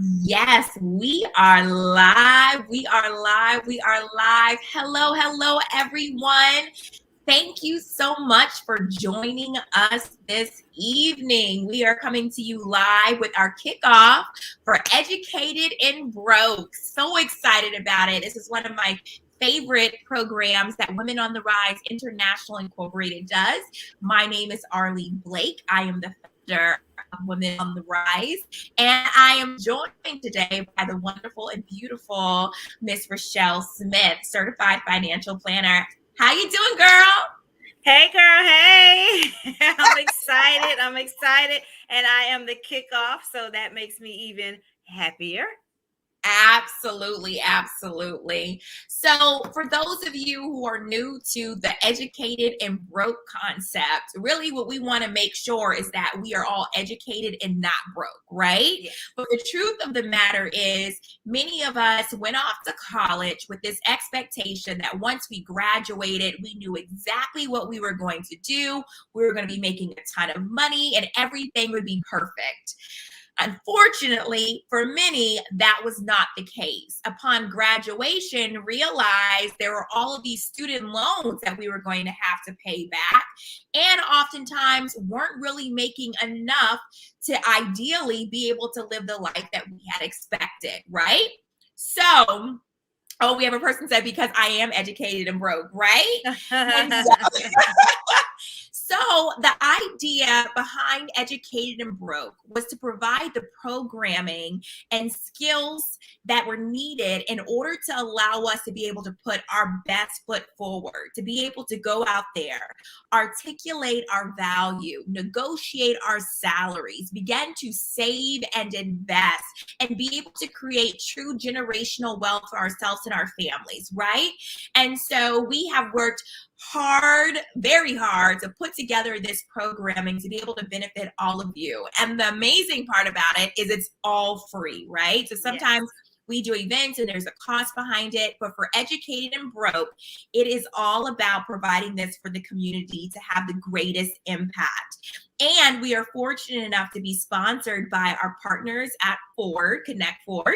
Yes, we are live. We are live. We are live. Hello, everyone. Thank you so much for joining us this evening. We are coming to you live with our kickoff for Educated and Broke. So excited about it. This is one of my favorite programs that Women on the Rise International Incorporated does. My name is Arlene Blake. I am the founder of Women on the Rise, and I am joined today by the wonderful and beautiful Miss Rachelle Smith, certified financial planner. How you doing, girl? Hey, girl. Hey. I'm excited. And I am the kickoff, so that makes me even happier. Absolutely, absolutely. So, for those of you who are new to the educated and broke concept, really what we want to make sure is that we are all educated and not broke, right? Yeah. But the truth of the matter is, many of us went off to college with this expectation that once we graduated, we knew exactly what we were going to do. We were going to be making a ton of money and everything would be perfect. Unfortunately, for many, that was not the case. Upon graduation, realized there were all of these student loans that we were going to have to pay back, and oftentimes weren't really making enough to ideally be able to live the life that we had expected, right? So, oh, we have a person said, because I am educated and broke, right? And so the idea behind Educated and Broke was to provide the programming and skills that were needed in order to allow us to be able to put our best foot forward, to be able to go out there, articulate our value, negotiate our salaries, begin to save and invest, and be able to create true generational wealth for ourselves and our families, right? And so we have worked hard, very hard, to put together this programming to be able to benefit all of you. And the amazing part about it is it's all free, right? So sometimes we do events and there's a cost behind it, but for Educated and Broke, it is all about providing this for the community to have the greatest impact. And we are fortunate enough to be sponsored by our partners at Ford, Connect Ford,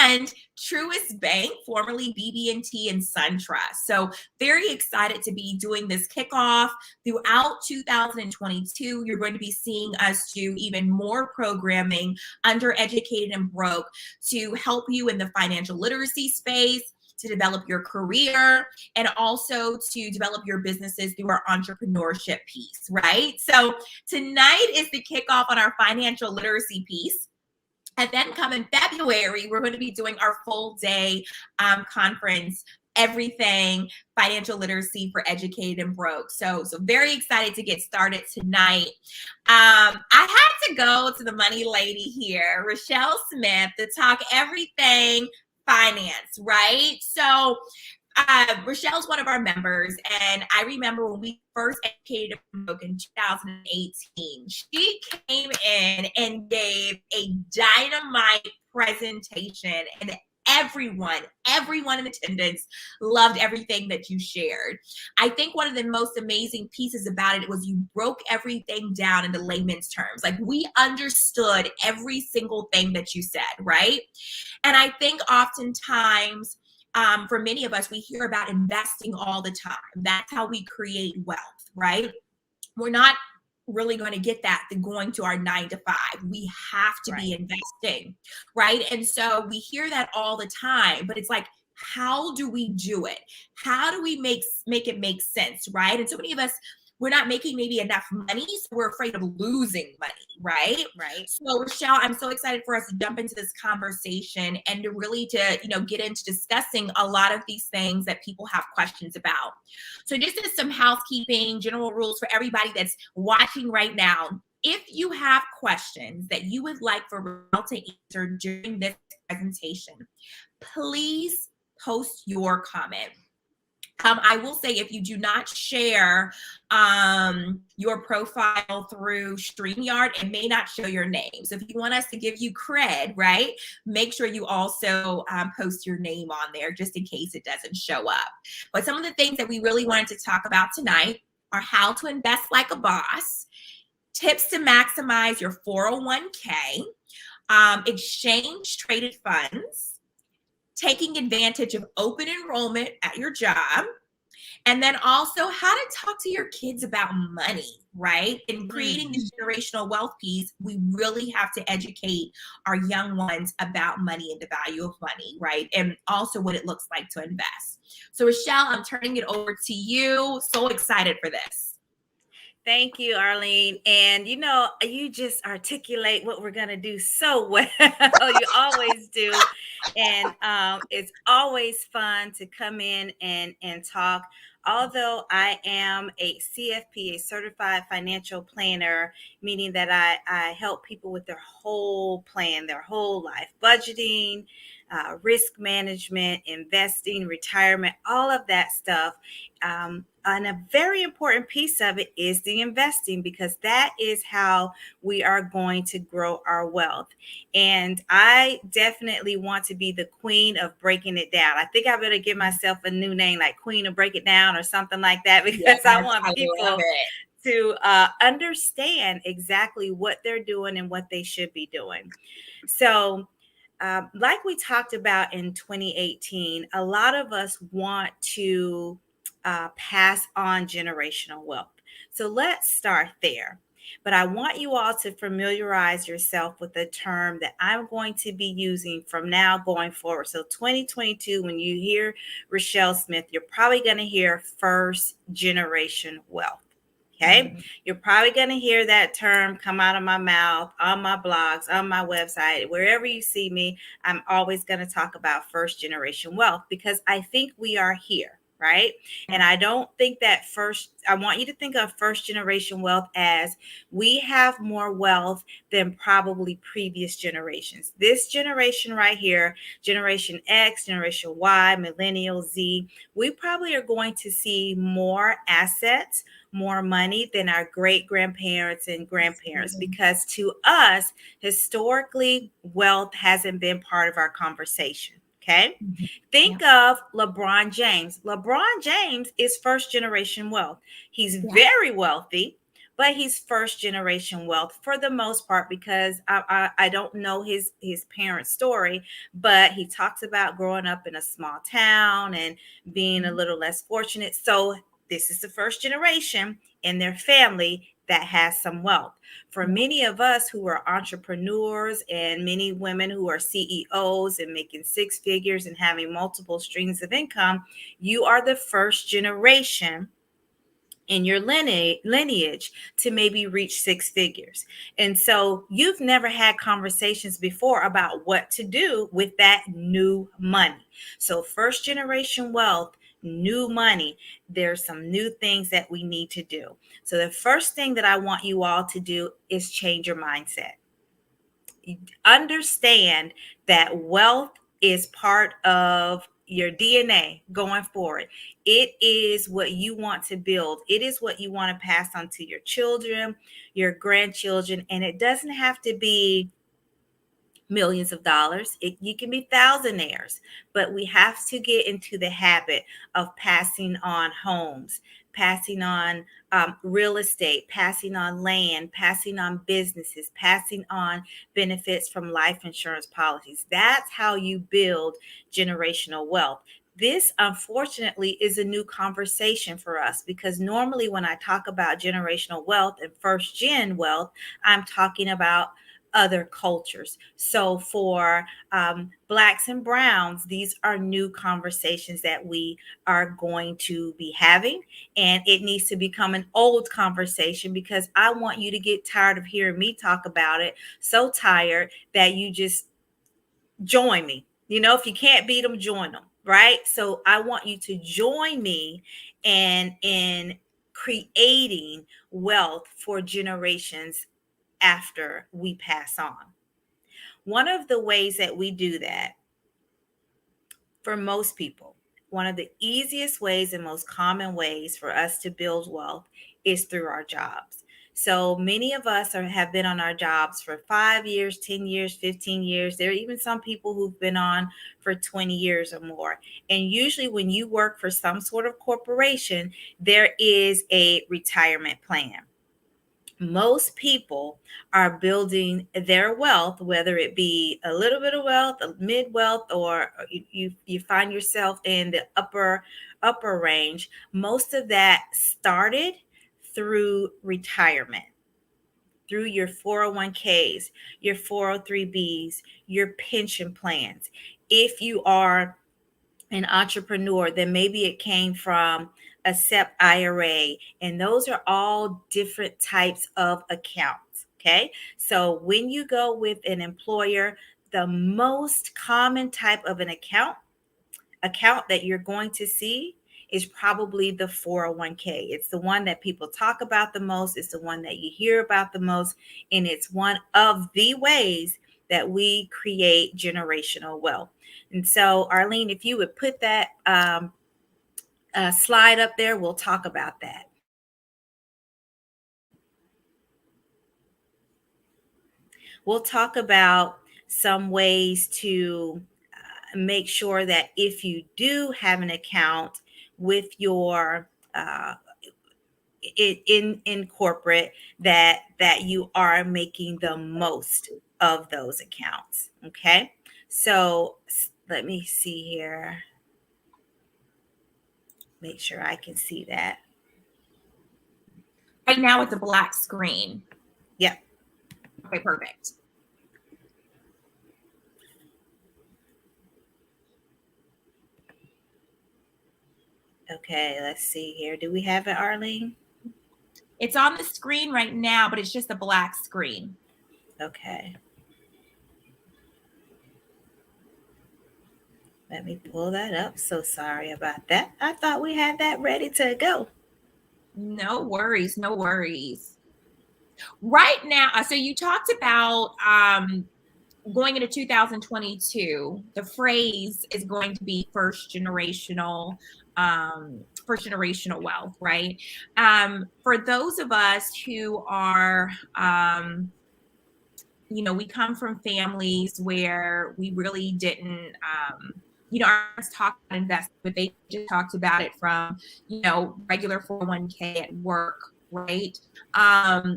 and Truist Bank, formerly BB&T and SunTrust. So very excited to be doing this kickoff throughout 2022. You're going to be seeing us do even more programming under Educated and Broke to help you in the financial literacy space, to develop your career, and also to develop your businesses through our entrepreneurship piece, right? So tonight is the kickoff on our financial literacy piece. And then come in February, we're going to be doing our full day conference, everything financial literacy for Educated and Broke. So very excited to get started tonight. I had to go to the money lady here, Rachelle Smith, to talk everything finance, right? So Rachelle's one of our members, and I remember when we first Educated and Broke in 2018, she came in and gave a dynamite presentation, and everyone in attendance loved everything that you shared. I think one of the most amazing pieces about it was you broke everything down into layman's terms. Like, we understood every single thing that you said, right? And I think oftentimes, for many of us, we hear about investing all the time. That's how we create wealth, right? We're not really going to get that through going to our 9 to 5. We have to be investing, right? And so we hear that all the time, but it's like, how do we do it? How do we make it make sense, right? And so many of us, we're not making maybe enough money, so we're afraid of losing money, right? Right. So Rachelle, I'm so excited for us to jump into this conversation and to really get into discussing a lot of these things that people have questions about. So just as some housekeeping, general rules for everybody that's watching right now. If you have questions that you would like for Rachelle to answer during this presentation, please post your comment. I will say, if you do not share your profile through StreamYard, it may not show your name. So if you want us to give you cred, right, make sure you also post your name on there just in case it doesn't show up. But some of the things that we really wanted to talk about tonight are how to invest like a boss, tips to maximize your 401k, exchange traded funds, taking advantage of open enrollment at your job, and then also how to talk to your kids about money, right? In creating this generational wealth piece, we really have to educate our young ones about money and the value of money, right? And also what it looks like to invest. So, Rachelle, I'm turning it over to you. So excited for this. Thank you, Arlene. And you just articulate what we're going to do so well. You always do. And it's always fun to come in and talk. Although I am a CFP, a certified financial planner, meaning that I help people with their whole plan, their whole life, budgeting, risk management, investing, retirement, all of that stuff. And a very important piece of it is the investing, because that is how we are going to grow our wealth. And I definitely want to be the queen of breaking it down. I think I better give myself a new name, like Queen of Break It Down or something like that, because Yes, I want I people love it. to understand exactly what they're doing and what they should be doing. So, like we talked about in 2018, a lot of us want to pass on generational wealth. So let's start there. But I want you all to familiarize yourself with the term that I'm going to be using from now going forward. So 2022, when you hear Rachelle Smith, you're probably going to hear first generation wealth. Okay. You're probably going to hear that term come out of my mouth, on my blogs, on my website, wherever you see me. I'm always going to talk about first generation wealth, because I think we are here. Right. And I don't think that I want you to think of first generation wealth as we have more wealth than probably previous generations. This generation right here, Generation X, Generation Y, Millennial, Z, we probably are going to see more assets, more money than our great grandparents and grandparents, because to us, historically, wealth hasn't been part of our conversation. Okay. Think of LeBron James. LeBron James is first generation wealth. He's very wealthy, but he's first generation wealth for the most part, because I don't know his parents' story, but he talks about growing up in a small town and being a little less fortunate. So this is the first generation in their family that has some wealth. For many of us who are entrepreneurs, and many women who are CEOs and making six figures and having multiple streams of income, you are the first generation in your lineage to maybe reach six figures. And so you've never had conversations before about what to do with that new money. So first generation wealth, new money, there's some new things that we need to do. So the first thing that I want you all to do is change your mindset. Understand that wealth is part of your DNA going forward. It is what you want to build. It is what you want to pass on to your children, your grandchildren, and it doesn't have to be millions of dollars. You can be thousandaires, but we have to get into the habit of passing on homes, passing on real estate, passing on land, passing on businesses, passing on benefits from life insurance policies. That's how you build generational wealth. This, unfortunately, is a new conversation for us, because normally when I talk about generational wealth and first gen wealth, I'm talking about other cultures. So for Blacks and Browns, these are new conversations that we are going to be having. And it needs to become an old conversation, because I want you to get tired of hearing me talk about it. So tired that you just join me. If you can't beat them, join them. Right. So I want you to join me in creating wealth for generations after we pass on. One of the ways that we do that, for most people, one of the easiest ways and most common ways for us to build wealth is through our jobs. So many of us have been on our jobs for 5 years, 10 years, 15 years. There are even some people who've been on for 20 years or more. And usually when you work for some sort of corporation, there is a retirement plan. Most people are building their wealth, whether it be a little bit of wealth, a mid wealth, or you find yourself in the upper range. Most of that started through retirement, through your 401ks, your 403bs, your pension plans. If you are an entrepreneur, then maybe it came from a SEP IRA, and those are all different types of accounts. Okay, so when you go with an employer, the most common type of an account that you're going to see is probably the 401k. It's the one that people talk about the most. It's the one that you hear about the most. And it's one of the ways that we create generational wealth. And so, Arlene, if you would put that slide up there, we'll talk about that. We'll talk about some ways to make sure that if you do have an account with your in corporate, that you are making the most of those accounts. Okay, so let me see here, make sure I can see that. Right now it's a black screen. Yep. Okay, perfect. Okay, let's see here. Do we have it, Arlene? It's on the screen right now, but it's just a black screen. Okay. Let me pull that up. So sorry about that. I thought we had that ready to go. No worries, no worries. Right now, so you talked about going into 2022, the phrase is going to be first generational wealth, right? For those of us who are we come from families where we really didn't our parents talked about investment, but they just talked about it from regular 401k at work, right?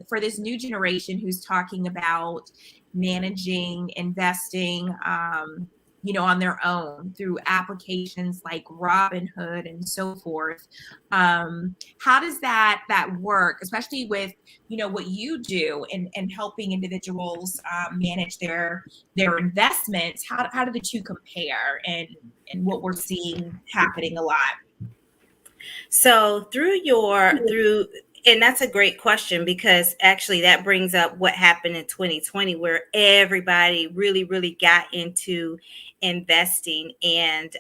For this new generation who's talking about managing, investing, on their own through applications like Robinhood and so forth. How does that work, especially with what you do and helping individuals manage their investments? How do the two compare, and what we're seeing happening a lot? So and that's a great question, because actually that brings up what happened in 2020, where everybody really, really got into investing, and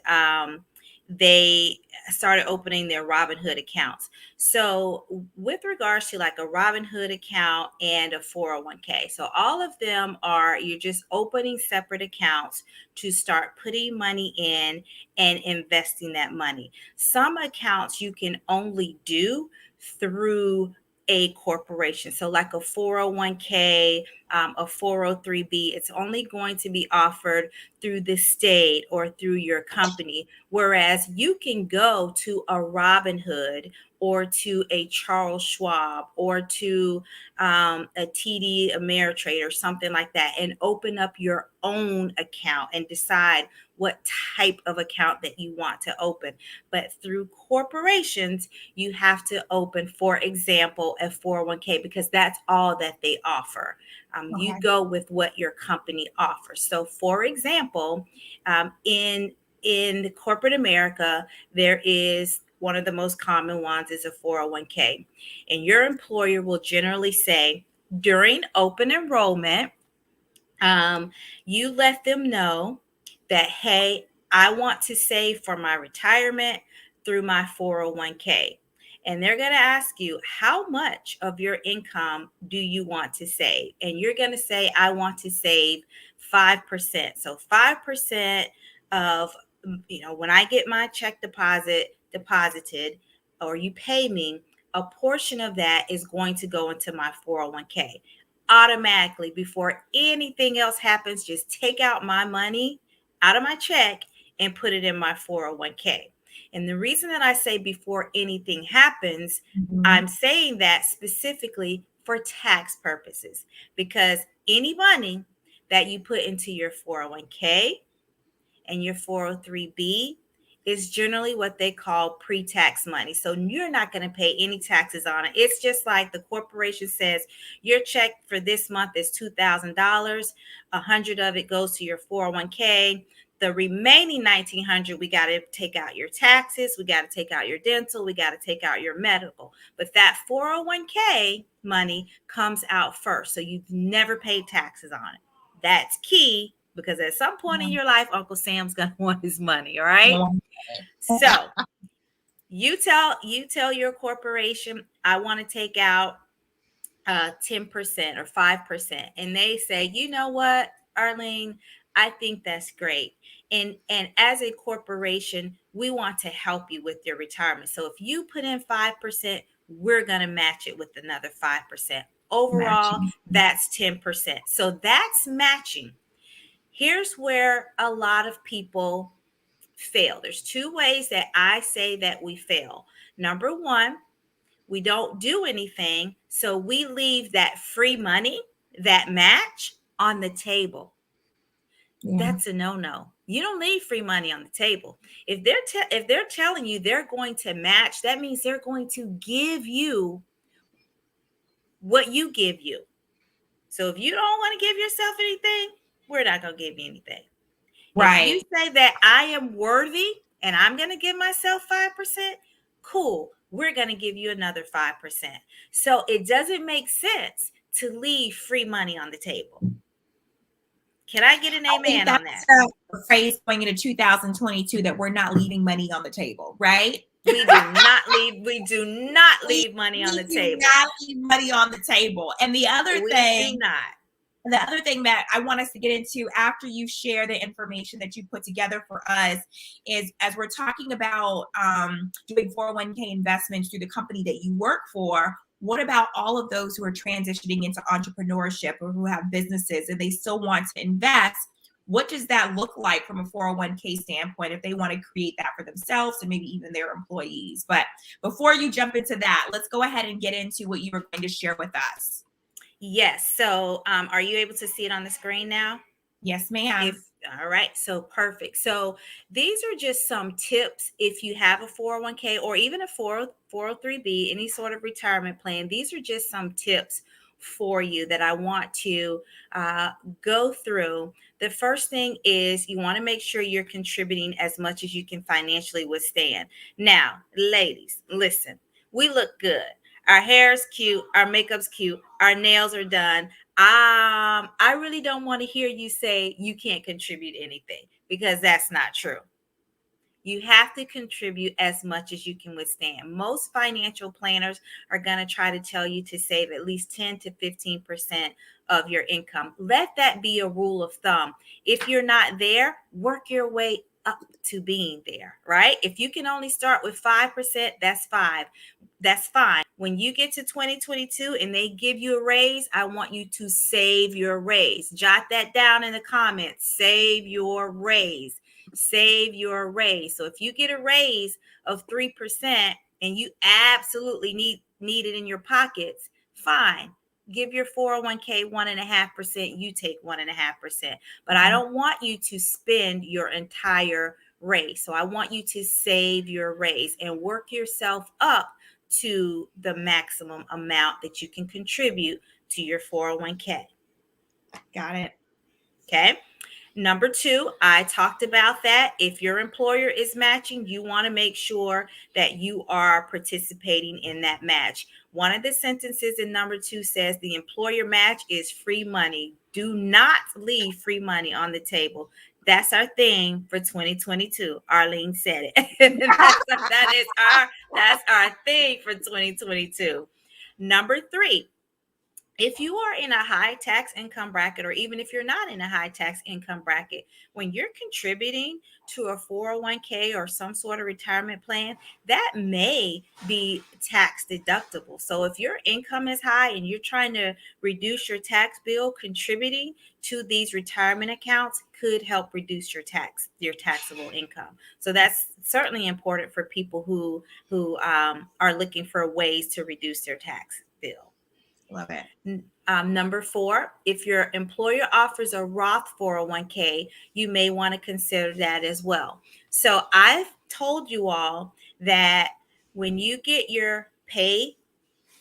they started opening their Robinhood accounts. So with regards to like a Robinhood account and a 401k, so all of them you're just opening separate accounts to start putting money in and investing that money. Some accounts you can only do through a corporation. So like a 401k, a 403b, it's only going to be offered through the state or through your company. Whereas you can go to a Robinhood or to a Charles Schwab or to a TD Ameritrade or something like that, and open up your own account and decide what type of account that you want to open. But through corporations, you have to open, for example, a 401k, because that's all that they offer. Okay. You go with what your company offers. So, for example, in corporate America, there is one of the most common ones is a 401k, and your employer will generally say during open enrollment, you let them know that, hey, I want to save for my retirement through my 401k. And they're going to ask you, how much of your income do you want to save? And you're going to say, I want to save 5%. So 5% of, when I get my check deposited, or you pay me, a portion of that is going to go into my 401k. Automatically, before anything else happens, just take out my money out of my check and put it in my 401k. And the reason that I say before anything happens, I'm saying that specifically for tax purposes, because any money that you put into your 401k and your 403b is generally what they call pre-tax money. So you're not going to pay any taxes on it. It's just like the corporation says, your check for this month is $2,000. 100 of it goes to your 401k. The remaining 1,900, we got to take out your taxes. We got to take out your dental. We got to take out your medical. But that 401k money comes out first. So you've never paid taxes on it. That's key, because at some point in your life, Uncle Sam's going to want his money. All right. So you tell your corporation, I want to take out 10% or 5%. And they say, you know what, Arlene, I think that's great. And as a corporation, we want to help you with your retirement. So if you put in 5%, we're going to match it with another 5%. Overall, that's 10%. So that's matching. Here's where a lot of people fail. There's two ways that I say that we fail. Number one, we don't do anything. So we leave that free money, that match, on the table. Yeah. That's a no-no. You don't leave free money on the table. If they're telling you they're going to match, that means they're going to give you what you give you. So if you don't want to give yourself anything, we're not going to give you anything. Right. If you say that I am worthy and I'm going to give myself 5%, cool. We're going to give you another 5%. So it doesn't make sense to leave free money on the table. Can I get an amen on that? A phrase going into 2022 that we're not leaving money on the table, right? We do not leave money on the table. We do not leave money on the table. And the other thing that I want us to get into after you share the information that you put together for us is, as we're talking about doing 401k investments through the company that you work for, what about all of those who are transitioning into entrepreneurship or who have businesses and they still want to invest? What does that look like from a 401k standpoint if they want to create that for themselves and maybe even their employees? But before you jump into that, let's go ahead and get into what you were going to share with us. Yes. So are you able to see it on the screen now? Yes, ma'am. All right. So perfect. So these are just some tips. If you have a 401k or even a 403b, any sort of retirement plan, these are just some tips for you that I want to go through. The first thing is you want to make sure you're contributing as much as you can financially withstand. Now, ladies, listen, we look good. Our hair is cute. Our makeup's cute. Our nails are done. I really don't want to hear you say you can't contribute anything, because that's not true. You have to contribute as much as you can withstand. Most financial planners are going to try to tell you to save at least 10 to 15% of your income. Let that be a rule of thumb. If you're not there, work your way up to being there, right? If you can only start with 5%, that's fine. When you get to 2022 and they give you a raise, I want you to save your raise. Jot that down in the comments. Save your raise. Save your raise. So if you get a raise of 3% and you absolutely need it in your pockets, fine. Give your 401k 1.5%. You take 1.5%. But I don't want you to spend your entire raise. So I want you to save your raise and work yourself up to the maximum amount that you can contribute to your 401k. Got it. Okay. Number 2, I talked about that. If your employer is matching, you want to make sure that you are participating in that match. One of the sentences in number 2 says the employer match is free money. Do not leave free money on the table. That's our thing for 2022. Arlene said it. That's our thing for 2022. Number 3, if you are in a high tax income bracket, or even if you're not in a high tax income bracket, when you're contributing to a 401k or some sort of retirement plan, that may be tax deductible. So if your income is high and you're trying to reduce your tax bill, contributing to these retirement accounts could help reduce your taxable income. So that's certainly important for people who are looking for ways to reduce their tax bill. Love it. Number 4, if your employer offers a Roth 401k, you may want to consider that as well. So I've told you all that when you get your pay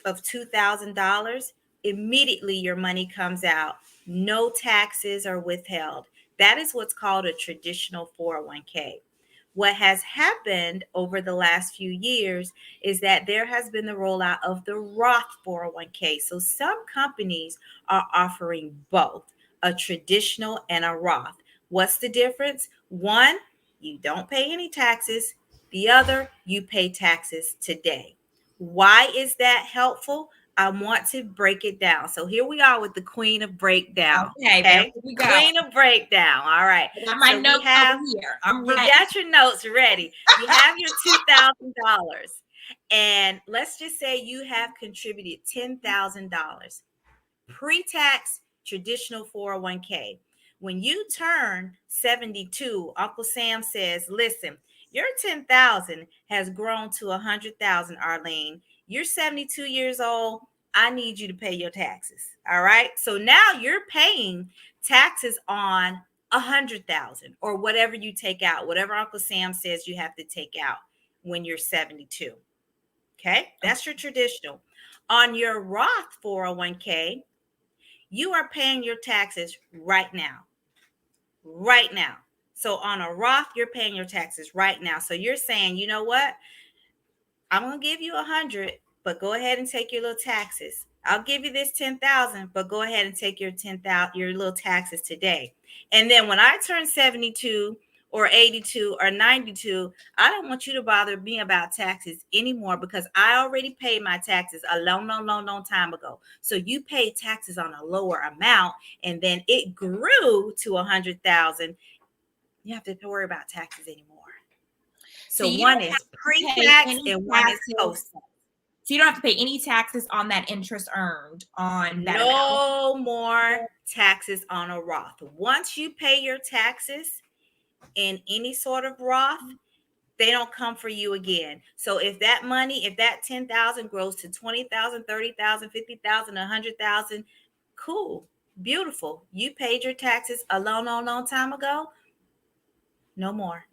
of $2,000, immediately your money comes out. No taxes are withheld. That is what's called a traditional 401k. What has happened over the last few years is that there has been the rollout of the Roth 401k. So some companies are offering both a traditional and a Roth. What's the difference? One, you don't pay any taxes. The other, you pay taxes today. Why is that helpful? I want to break it down. So here we are with the queen of breakdown. Okay, there Okay. we go. Queen of breakdown. All right. I got my So notes we have, over here. I'm you ready. got your notes ready. You have your $2,000. And let's just say you have contributed $10,000 pre-tax traditional 401k. When you turn 72, Uncle Sam says, listen, your 10,000 has grown to 100,000, Arlene. You're 72 years old. I need you to pay your taxes. All right. So now you're paying taxes on 100,000 or whatever you take out, whatever Uncle Sam says you have to take out when you're 72. Okay. That's your traditional. On your Roth 401k, you are paying your taxes right now. Right now. So on a Roth, you're paying your taxes right now. So you're saying, you know what? I'm going to give you 100, but go ahead and take your little taxes. I'll give you this 10,000, but go ahead and take your 10,000, your little taxes today. And then when I turn 72 or 82 or 92, I don't want you to bother me about taxes anymore because I already paid my taxes a long time ago. So you paid taxes on a lower amount and then it grew to 100,000. You have to worry about taxes anymore. So you one don't is have to pay pre-tax any and one is taxes. post-tax. So you don't have to pay any taxes on that interest earned on that amount. No more taxes on a Roth. Once you pay your taxes in any sort of Roth, they don't come for you again. So if that money, if that 10,000 grows to 20,000, 30,000, 50,000, 100,000, cool, beautiful. You paid your taxes a long time ago. No more.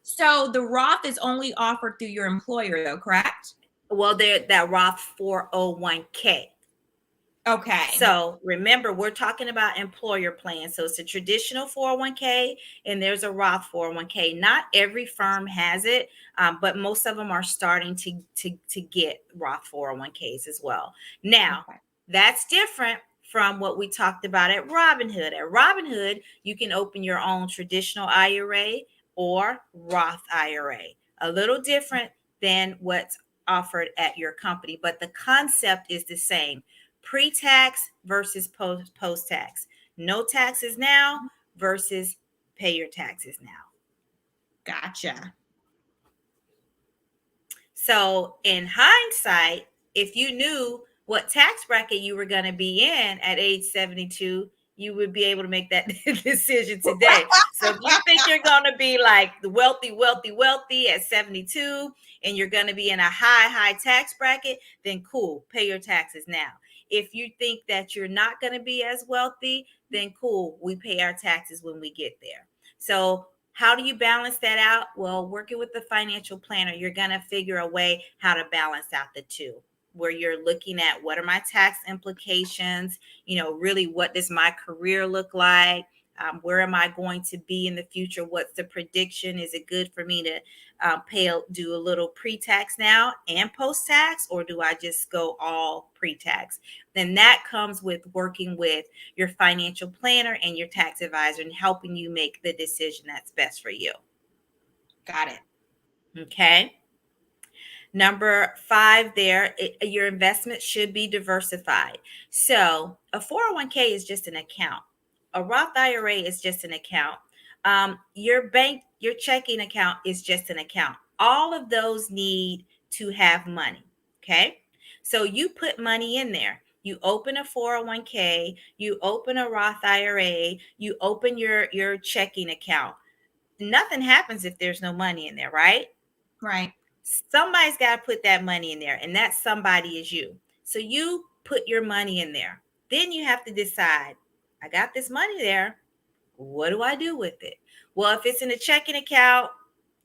So the Roth is only offered through your employer, though, correct? Well, that Roth 401k. Okay. So remember, we're talking about employer plans. So it's a traditional 401k and there's a Roth 401k. Not every firm has it, but most of them are starting to get Roth 401ks as well. Now, Okay. that's different from what we talked about at Robinhood. At Robinhood, you can open your own traditional IRA or Roth IRA. A little different than what's offered at your company, but the concept is the same. Pre-tax versus post-tax. No taxes now versus pay your taxes now. Gotcha. So in hindsight, if you knew what tax bracket you were going to be in at age 72, you would be able to make that decision today. So if you think you're going to be like the wealthy at 72 and you're going to be in a high tax bracket, then cool, pay your taxes now. If you think that you're not going to be as wealthy, then cool, we pay our taxes when we get there. So how do you balance that out? Well, working with the financial planner, you're going to figure a way how to balance out the two, where you're looking at what are my tax implications, really what does my career look like? Where am I going to be in the future? What's the prediction? Is it good for me to do a little pre-tax now and post-tax, or do I just go all pre-tax? Then that comes with working with your financial planner and your tax advisor and helping you make the decision that's best for you. Got it. Okay. Number 5 there, your investment should be diversified. So a 401k is just an account. A Roth IRA is just an account. Your checking account is just an account. All of those need to have money. Okay. So you put money in there. You open a 401k, you open a Roth IRA, you open your checking account. Nothing happens if there's no money in there, right? Right. Somebody's got to put that money in there, and that somebody is you. So you put your money in there. Then you have to decide, I got this money there. What do I do with it? Well, if it's in a checking account,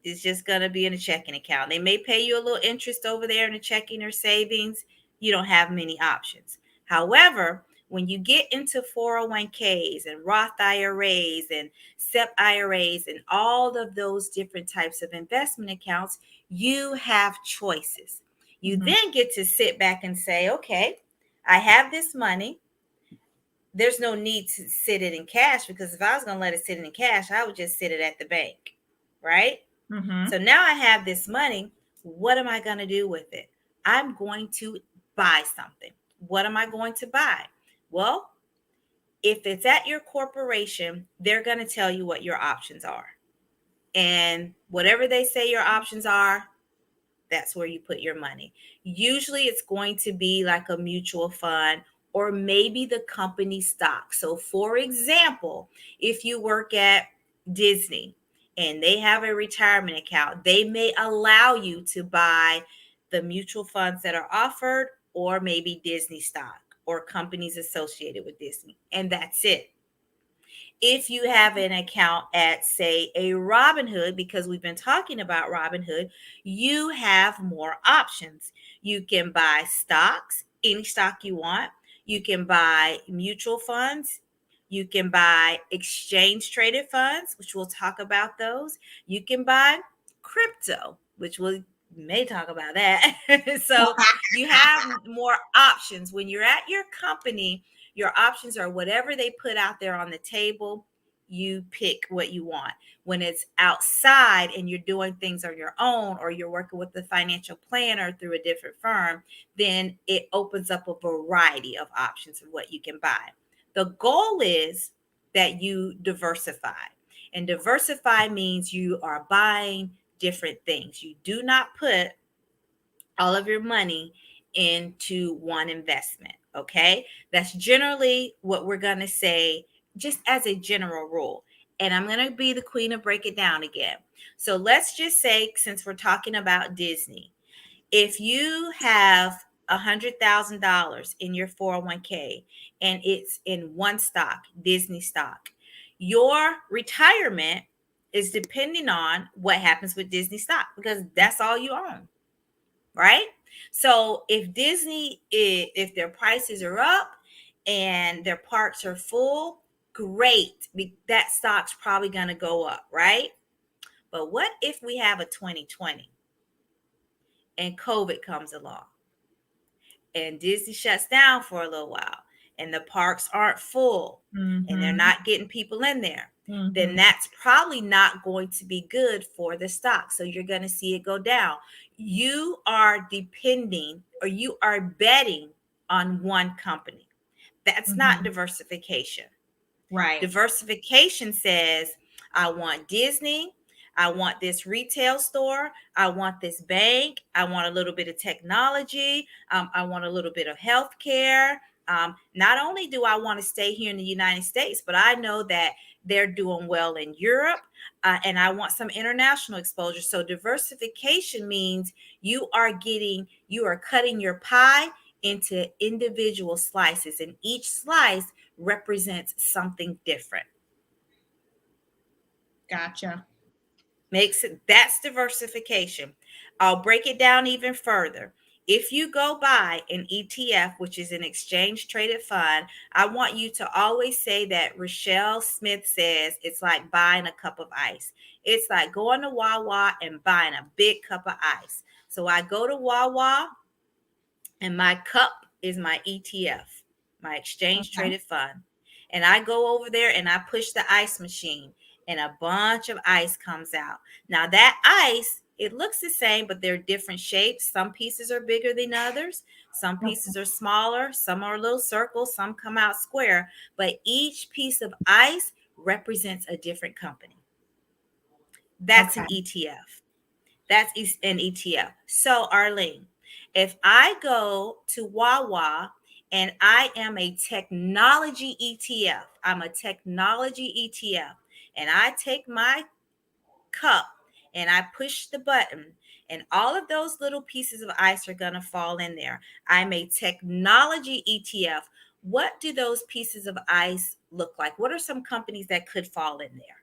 it's just going to be in a checking account. They may pay you a little interest over there in a checking or savings. You don't have many options. However, when you get into 401ks and Roth IRAs and SEP IRAs and all of those different types of investment accounts, you have choices. You then get to sit back and say, okay, I have this money. There's no need to sit it in cash, because if I was going to let it sit in cash, I would just sit it at the bank, right? So now I have this money. What am I going to do with it? I'm going to buy something. What am I going to buy? Well, if it's at your corporation, they're going to tell you what your options are. And whatever they say your options are, that's where you put your money. Usually it's going to be like a mutual fund or maybe the company stock. So for example, if you work at Disney and they have a retirement account, they may allow you to buy the mutual funds that are offered, or maybe Disney stock or companies associated with Disney. And that's it. If you have an account at, say, a Robinhood, because we've been talking about Robinhood, you have more options. You can buy stocks, any stock you want. You can buy mutual funds. You can buy exchange traded funds, which we'll talk about those. You can buy crypto, which we may talk about that. So you have more options. When you're at your company, your options are whatever they put out there on the table. You pick what you want. When it's outside and you're doing things on your own, or you're working with the financial planner through a different firm, then it opens up a variety of options of what you can buy. The goal is that you diversify. And diversify means you are buying different things. You do not put all of your money into one investment. Okay. That's generally what we're going to say, just as a general rule. And I'm going to be the queen of break it down again. So let's just say, since we're talking about Disney, if you have $100,000 in your 401k and it's in one stock, Disney stock, your retirement is depending on what happens with Disney stock, because that's all you own. Right? So if Disney, if their prices are up and their parks are full, great. That stock's probably going to go up, right? But what if we have a 2020 and COVID comes along and Disney shuts down for a little while and the parks aren't full and they're not getting people in there? Then that's probably not going to be good for the stock. So you're going to see it go down. You are depending, or you are betting on one company. That's not diversification. Right. Diversification says, I want Disney. I want this retail store. I want this bank. I want a little bit of technology. I want a little bit of healthcare. Not only do I want to stay here in the United States, but I know that they're doing well in Europe, and I want some international exposure. So diversification means you are cutting your pie into individual slices, and each slice represents something different. Gotcha. That's diversification. I'll break it down even further. If you go buy an ETF, which is an exchange traded fund, I want you to always say that Rachelle Smith says it's like buying a cup of ice. It's like going to Wawa and buying a big cup of ice. So I go to Wawa and my cup is my ETF, my exchange traded fund. And I go over there and I push the ice machine and a bunch of ice comes out. Now that ice, it looks the same, but they're different shapes. Some pieces are bigger than others. Some pieces are smaller. Some are little circles. Some come out square. But each piece of ice represents a different company. That's an ETF. That's an ETF. So Arlene, if I go to Wawa and I am a technology ETF, I'm a technology ETF, and I take my cup and I push the button, and all of those little pieces of ice are going to fall in there. I'm a technology ETF. What do those pieces of ice look like? What are some companies that could fall in there?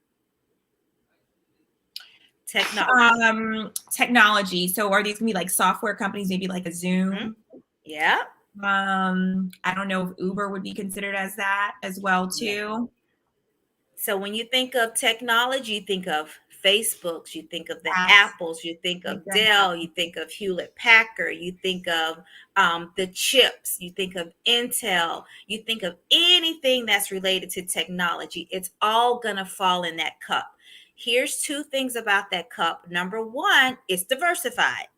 Technology. Technology. So are these gonna be like software companies, maybe like a Zoom? Yeah. I don't know if Uber would be considered as that as well Yeah. too. So when you think of technology, you think of Facebooks, you think of the Yes. Apples, you think Like of that. Dell, you think of Hewlett Packard, you think of the chips, you think of Intel, you think of anything that's related to technology. It's all going to fall in that cup. Here's two things about that cup. Number one, it's diversified,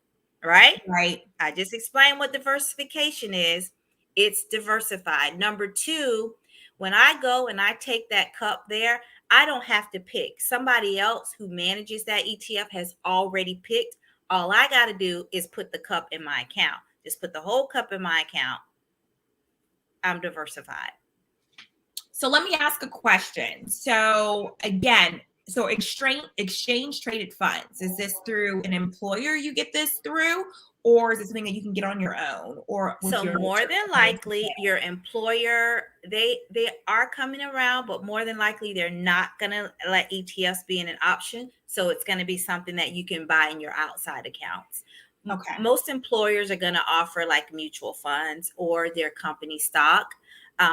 right? Right. I just explained what diversification is. It's diversified. Number two, when I go and I take that cup there, I don't have to pick. Somebody else who manages that ETF has already picked. All I got to do is put the cup in my account. Just put the whole cup in my account. I'm diversified. So let me ask a question. So again, so exchange traded funds, is this through an employer you get this through, or is it something that you can get on your own or with So your more than financial likely plan? your employer, they are coming around, but more than likely they're not going to let ETFs be an option. So it's going to be something that you can buy in your outside accounts. Okay. Most employers are going to offer like mutual funds or their company stock.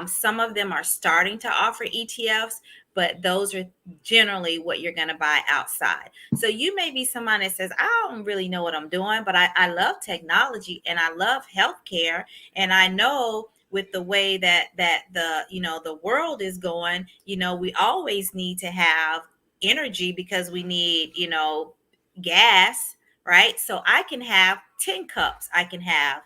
Some of them are starting to offer ETFs, but those are generally what you're going to buy outside. So you may be someone that says, I don't really know what I'm doing, but I love technology and I love healthcare. And I know with the way that the world is going, we always need to have energy because we need, gas, right? So I can have 10 cups. I can have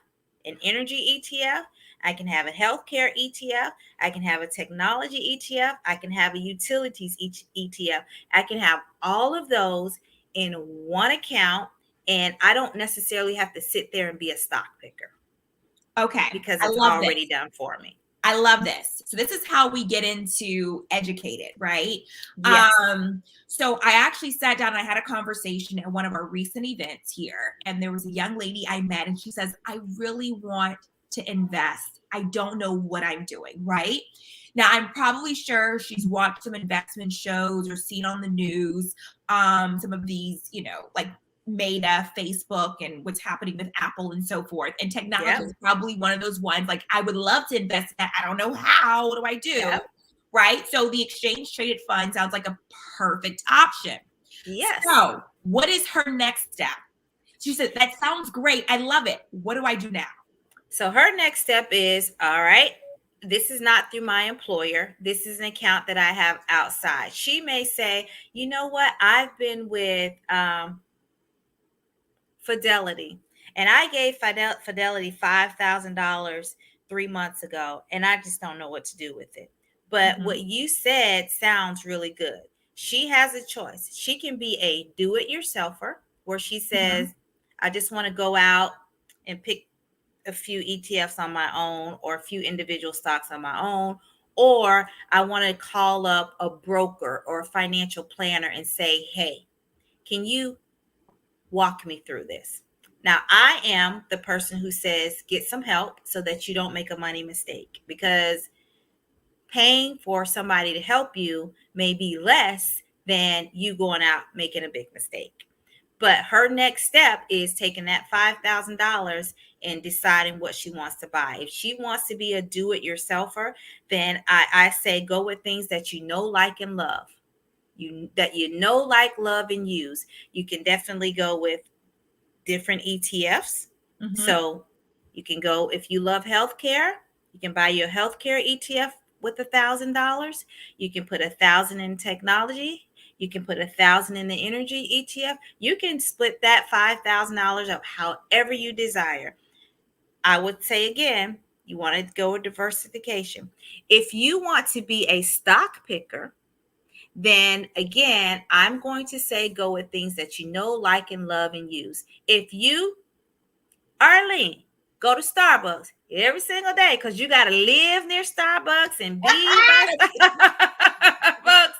an energy ETF. I can have a healthcare ETF. I can have a technology ETF. I can have a utilities ETF. I can have all of those in one account, and I don't necessarily have to sit there and be a stock picker Okay. because I it's love this. already done for me. I love this. So this is how we get into educated, right? Yes. So I actually sat down and I had a conversation at one of our recent events here, and there was a young lady I met, and she says, I really want to invest. I don't know what I'm doing, right? Now I'm probably sure she's watched some investment shows or seen on the news some of these, like Meta, Facebook, and what's happening with Apple and so forth. And technology Yep. is probably one of those ones like, I would love to invest in that. I don't know how. What do I do? Yep. Right. So the exchange traded fund sounds like a perfect option. Yes. So what is her next step? She said, that sounds great. I love it. What do I do now? So her next step is, all right, this is not through my employer. This is an account that I have outside. She may say, you know what? I've been with Fidelity, and I gave Fidelity $5,000 3 months ago, and I just don't know what to do with it. But what you said sounds really good. She has a choice. She can be a do-it-yourselfer, where she says, I just want to go out and pick a few ETFs on my own or a few individual stocks on my own, or I want to call up a broker or a financial planner and say, hey, can you walk me through this? Now, I am the person who says get some help so that you don't make a money mistake, because paying for somebody to help you may be less than you going out making a big mistake. But her next step is taking that $5,000 and deciding what she wants to buy. If she wants to be a do-it-yourselfer, then I say go with things that you know, like, and love. Like, love, and use. You can definitely go with different ETFs. So you can go, if you love healthcare, you can buy your healthcare ETF with $1,000. You can put 1,000 in technology. You can put 1,000 in the energy ETF. You can split that $5,000 up however you desire. I would say again, you want to go with diversification. If you want to be a stock picker, then again, I'm going to say go with things that you know, like, and love, and use. If you, Arlene, go to Starbucks every single day because you got to live near Starbucks and be by Starbucks,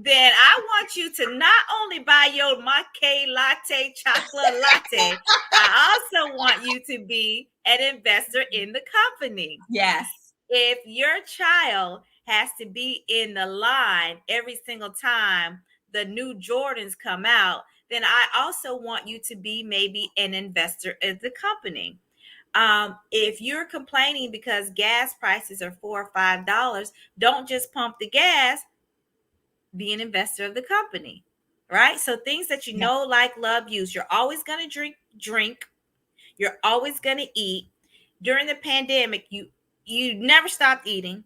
then I want you to not only buy your maca latte, chocolate latte, I also want you to be an investor in the company. Yes. If your child has to be in the line every single time the new Jordans come out, then I also want you to be maybe an investor in the company. If you're complaining because gas prices are $4 or $5, don't just pump the gas, be an investor of the company, right? So things that you know, like, love, use. You're always going to drink. You're always going to eat. During the pandemic, you never stopped eating.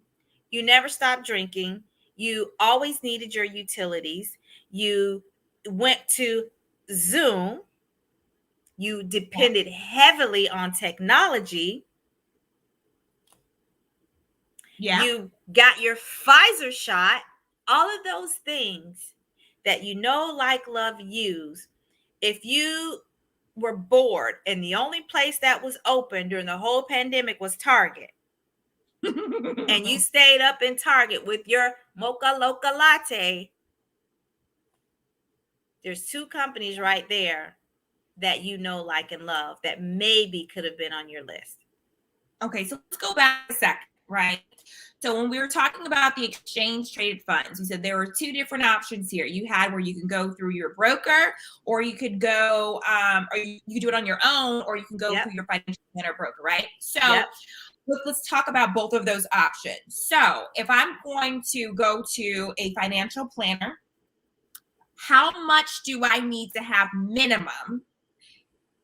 You never stopped drinking. You always needed your utilities. You went to Zoom. You depended heavily on technology. Yeah. You got your Pfizer shot. All of those things that you know, like, love, use. If you were bored and the only place that was open during the whole pandemic was Target, and you stayed up in Target with your mocha loca latte, there's two companies right there that you know, like, and love that maybe could have been on your list. Okay, so let's go back a second, right? So when we were talking about the exchange traded funds, we said there were two different options here. You had where you can go through your broker, or you could go, or you could do it on your own, or you can go through your financial planner broker, right? So let's talk about both of those options. So if I'm going to go to a financial planner, how much do I need to have minimum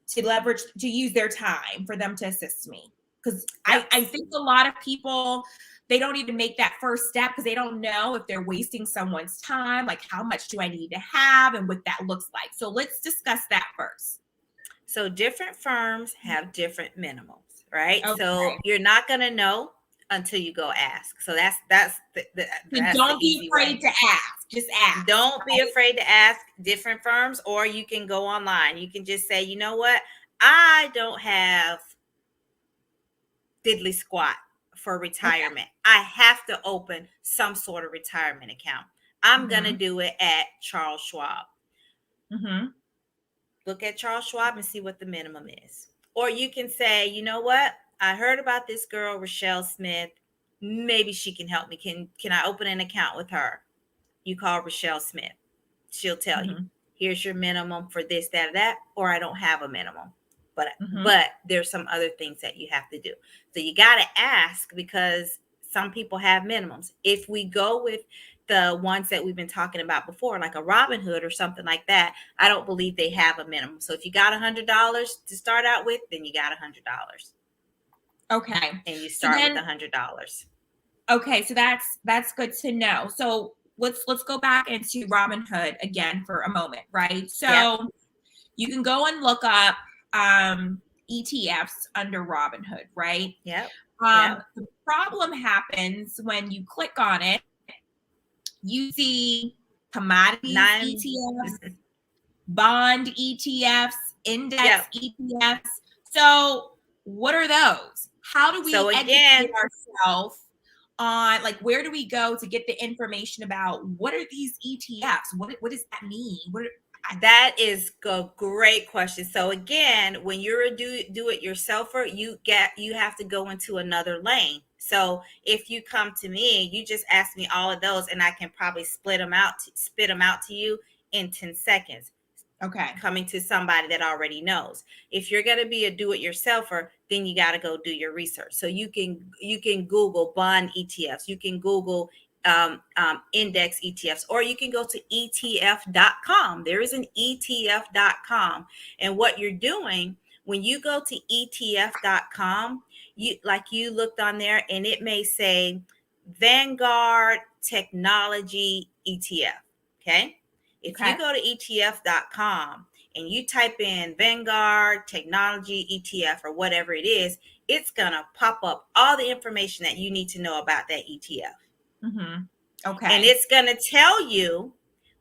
to use their time for them to assist me? Because I think a lot of people, they don't even make that first step because they don't know if they're wasting someone's time. Like, how much do I need to have and what that looks like? So let's discuss that first. So different firms have different minimums, right? Okay. So you're not going to know until you go ask. So that's don't be afraid to ask. Just ask. Don't be afraid to ask different firms, or you can go online. You can just say, you know what? I don't have diddly squat for retirement. I have to open some sort of retirement account. I'm going to do it at Charles Schwab. Look at Charles Schwab and see what the minimum is. Or you can say, you know what? I heard about this girl, Rachelle Smith. Maybe she can help me. Can I open an account with her? You call Rachelle Smith. She'll tell you, here's your minimum for this, that, or that, or I don't have a minimum. But there's some other things that you have to do. So you got to ask, because some people have minimums. If we go with the ones that we've been talking about before, like a Robinhood or something like that, I don't believe they have a minimum. So if you got $100 to start out with, then you got $100. Okay. And you start with $100. Okay, so that's good to know. So let's go back into Robinhood again for a moment, right? So you can go and look up ETFs under Robinhood, right? The problem happens when you click on it, you see commodities ETFs, bond ETFs, index ETFs. So what are those? How do we educate ourselves on, like, where do we go to get the information about what are these ETFs? What does that mean? That is a great question. So again, when you're a do-it-yourselfer, you have to go into another lane. So if you come to me, you just ask me all of those, and I can probably spit them out to you in 10 seconds. Okay. Coming to somebody that already knows. If you're going to be a do-it-yourselfer, then you got to go do your research. So you can Google bond ETFs. You can Google index ETFs, or you can go to ETF.com. There is an ETF.com. And what you're doing when you go to ETF.com, you looked on there and it may say Vanguard Technology ETF. Okay. If you go to ETF.com and you type in Vanguard Technology ETF or whatever it is, it's going to pop up all the information that you need to know about that ETF. Okay. And it's going to tell you,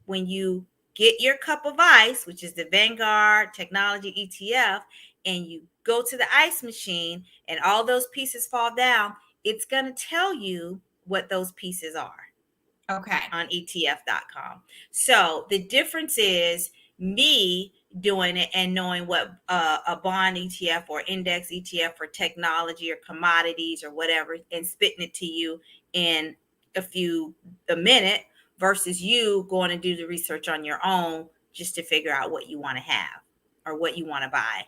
when you get your cup of ice, which is the Vanguard Technology ETF, and you go to the ice machine and all those pieces fall down, it's going to tell you what those pieces are. Okay. on ETF.com. So the difference is me doing it and knowing what a bond ETF or index ETF for technology or commodities or whatever, and spitting it to you in a minute, versus you going to do the research on your own just to figure out what you want to have or what you want to buy.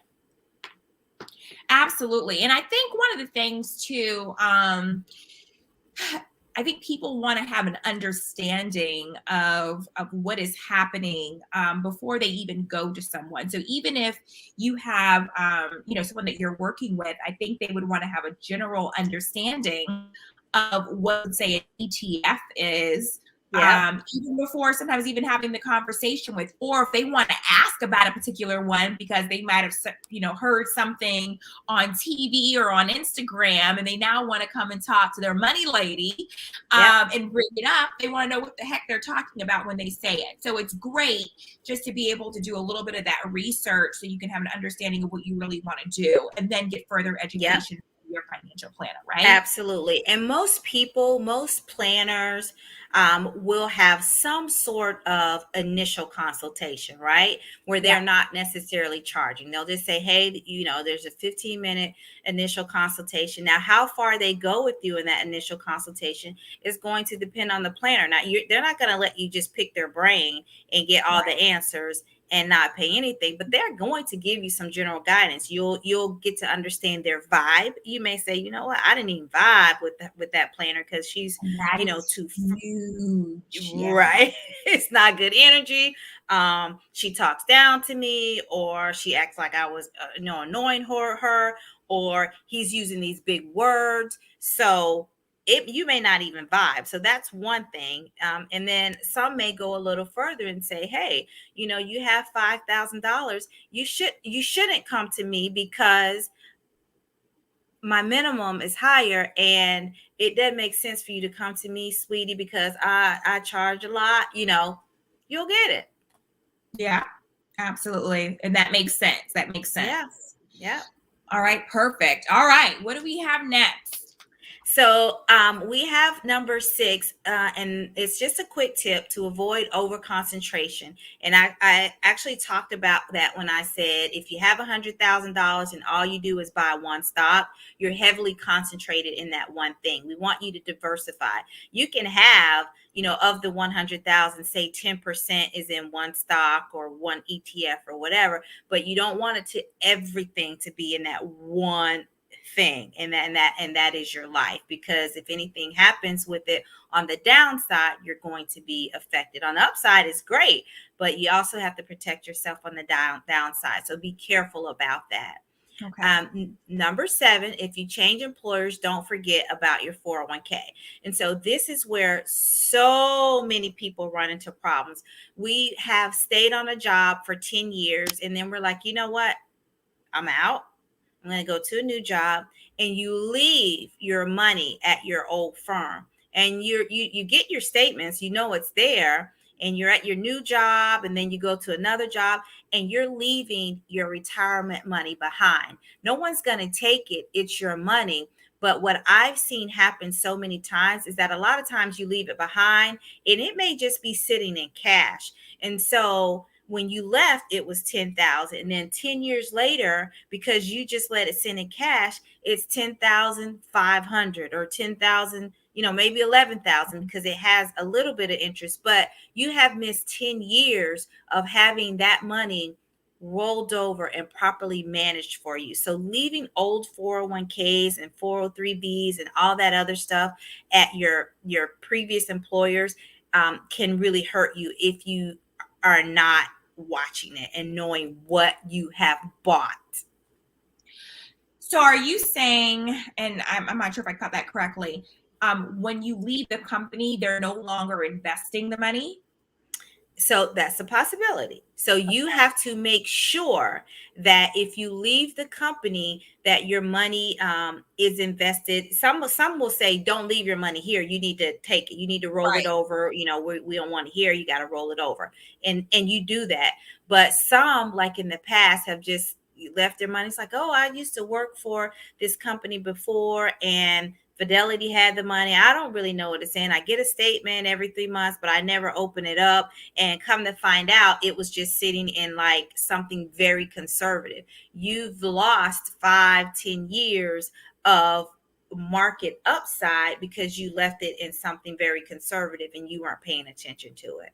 Absolutely. And I think one of the things too, I think people want to have an understanding of what is happening before they even go to someone. So even if you have, someone that you're working with, I think they would want to have a general understanding of what, say, an ETF is, Yep. even before sometimes even having the conversation with, or if they want to ask about a particular one because they might have, heard something on TV or on Instagram, and they now want to come and talk to their money lady Yep. and bring it up. They want to know what the heck they're talking about when they say it. So it's great just to be able to do a little bit of that research so you can have an understanding of what you really want to do, and then get further education from your financial planner, right? Absolutely. And most people, most planners will have some sort of initial consultation, right? Where they're Yeah. not necessarily charging. They'll just say, hey, there's a 15-minute initial consultation. Now, how far they go with you in that initial consultation is going to depend on the planner. Now, they're not going to let you just pick their brain and get all the answers and not pay anything, but they're going to give you some general guidance. You'll get to understand their vibe. You may say, you know what, I didn't even vibe with that planner because she's That is too huge. right. It's not good energy. She talks down to me, or she acts like I was annoying her, or he's using these big words. So you may not even vibe. So that's one thing. And then some may go a little further and say, hey, you have $5,000. You shouldn't come to me because my minimum is higher, and it doesn't make sense for you to come to me, sweetie, because I charge a lot. You'll get it. Yeah, absolutely. And that makes sense. That makes sense. Yeah. All right, perfect. All right, what do we have next? So we have number 6, and it's just a quick tip to avoid over concentration. And I actually talked about that when I said if you have $100,000 and all you do is buy one stock, you're heavily concentrated in that one thing. We want you to diversify. You can have, of the 100,000, say 10% is in one stock or one ETF or whatever, but you don't want everything to be in that one thing, and that is your life, because if anything happens with it on the downside, you're going to be affected. On the upside is great, but you also have to protect yourself on the downside, so be careful about that. Okay. Number 7, if you change employers, don't forget about your 401k. And so this is where so many people run into problems. We have stayed on a job for 10 years, and then we're like, you know what, I'm out, I'm going to go to a new job, and you leave your money at your old firm, and you get your statements, it's there, and you're at your new job, and then you go to another job, and you're leaving your retirement money behind. No one's going to take it. It's your money. But what I've seen happen so many times is that a lot of times you leave it behind, and it may just be sitting in cash. And so when you left, it was 10,000. And then 10 years later, because you just let it sit in cash, it's 10,500 or 10,000, maybe 11,000, because it has a little bit of interest. But you have missed 10 years of having that money rolled over and properly managed for you. So leaving old 401ks and 403bs and all that other stuff at your previous employers can really hurt you if you are not watching it and knowing what you have bought. So are you saying, and I'm not sure if I caught that correctly, when you leave the company, they're no longer investing the money? So that's a possibility. So you have to make sure that if you leave the company, that your money is invested. Some will say, don't leave your money here. You need to take it. You need to roll it over. We don't want to hear. You got to roll it over, and you do that. But some, like in the past, have just left their money. It's like, oh, I used to work for this company before, and Fidelity had the money. I don't really know what it's in. I get a statement every 3 months, but I never open it up. And come to find out, it was just sitting in like something very conservative. You've lost 5-10 years of market upside because you left it in something very conservative and you weren't paying attention to it.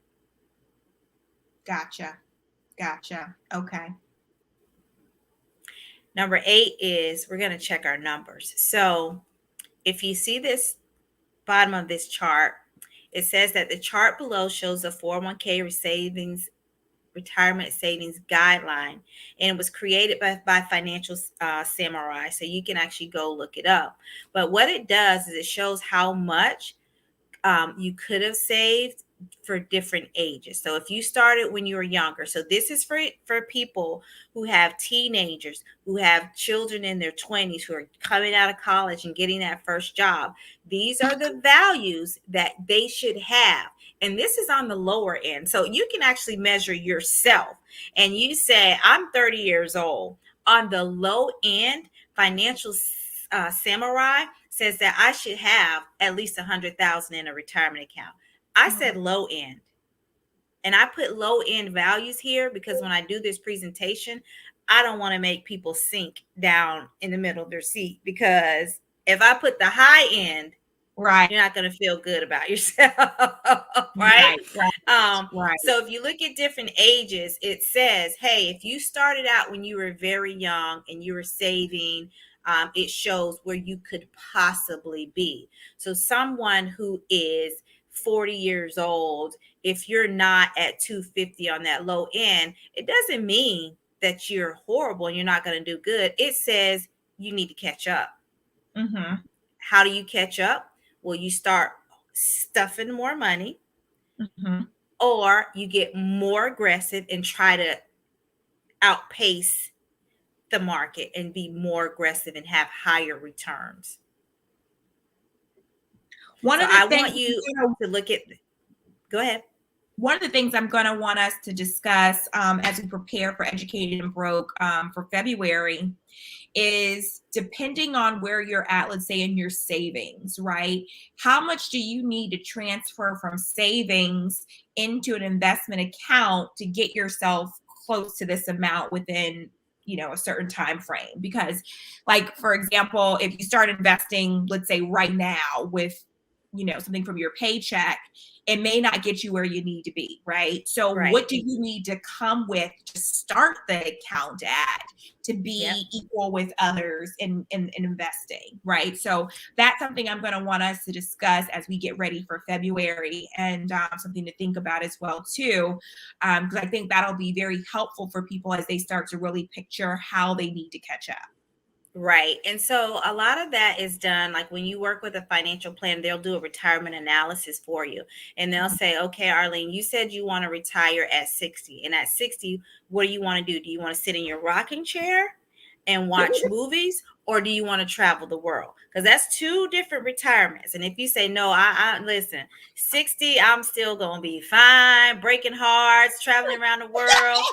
Gotcha. Okay. Number 8 is we're going to check our numbers. So if you see this bottom of this chart, it says that the chart below shows a 401k savings retirement savings guideline, and it was created by Financial Samurai, so you can actually go look it up. But what it does is it shows how much you could have saved for different ages. So if you started when you were younger, so this is for people who have teenagers, who have children in their 20s, who are coming out of college and getting that first job. These are the values that they should have. And this is on the lower end. So you can actually measure yourself and you say, I'm 30 years old. On the low end, Financial Samurai says that I should have at least 100,000 in a retirement account. I said low end. And I put low end values here because when I do this presentation, I don't want to make people sink down in the middle of their seat, because if I put the high end, right, you're not going to feel good about yourself. right? So if you look at different ages, it says, hey, if you started out when you were very young and you were saving, it shows where you could possibly be. So someone who is 40 years old, if you're not at 250 on that low end, it doesn't mean that you're horrible and you're not going to do good. It says you need to catch up. Mm-hmm. How do you catch up? Well, you start stuffing more money, mm-hmm. or you get more aggressive and try to outpace the market and be more aggressive and have higher returns. I want you to look at, go ahead. One of the things I'm going to want us to discuss as we prepare for Educated and Broke for February is, depending on where you're at, let's say in your savings, right? How much do you need to transfer from savings into an investment account to get yourself close to this amount within, a certain time frame? Because, like, for example, if you start investing, let's say right now with, something from your paycheck, it may not get you where you need to be, right? So what do you need to come with to start the account at to be equal with others in investing, right? So that's something I'm going to want us to discuss as we get ready for February, and something to think about as well too, because I think that'll be very helpful for people as they start to really picture how they need to catch up. Right. And so a lot of that is done, like when you work with a financial plan, they'll do a retirement analysis for you. And they'll say, okay, Arlene, you said you want to retire at 60. And at 60, what do you want to do? Do you want to sit in your rocking chair and watch movies, or do you want to travel the world? Because that's two different retirements. And if you say, no, I listen, 60, I'm still going to be fine, breaking hearts, traveling around the world,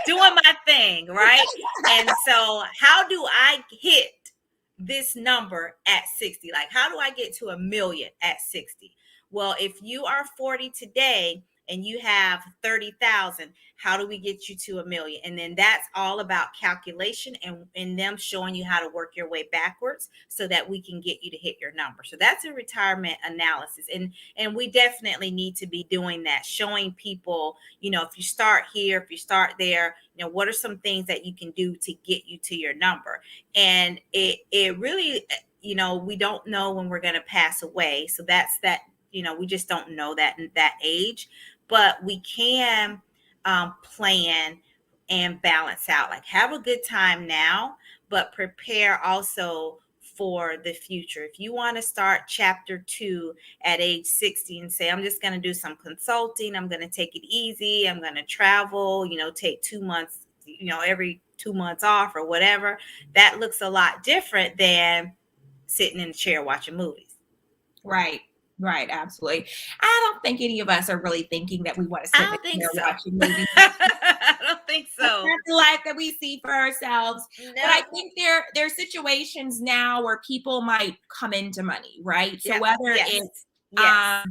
doing my thing, right? And so how do I hit this number at 60? Like, how do I get to 1 million at 60? Well, if you are 40 today and you have 30,000, how do we get you to 1 million? And then that's all about calculation and them showing you how to work your way backwards so that we can get you to hit your number. So that's a retirement analysis. And we definitely need to be doing that, showing people, if you start here, if you start there, what are some things that you can do to get you to your number? And it really, we don't know when we're going to pass away. So that's that, we just don't know that in that age, but we can plan and balance out, like have a good time now, but prepare also for the future. If you want to start chapter 2 at age 60 and say, I'm just going to do some consulting, I'm going to take it easy, I'm going to travel, take 2 months, every 2 months off or whatever, that looks a lot different than sitting in a chair watching movies. Right, absolutely. I don't think any of us are really thinking that we want to sit there watching movies. I don't think That's so. not the life that we see for ourselves. No. But I think there are situations now where people might come into money, right? So Yep. whether Yes. it's Yes.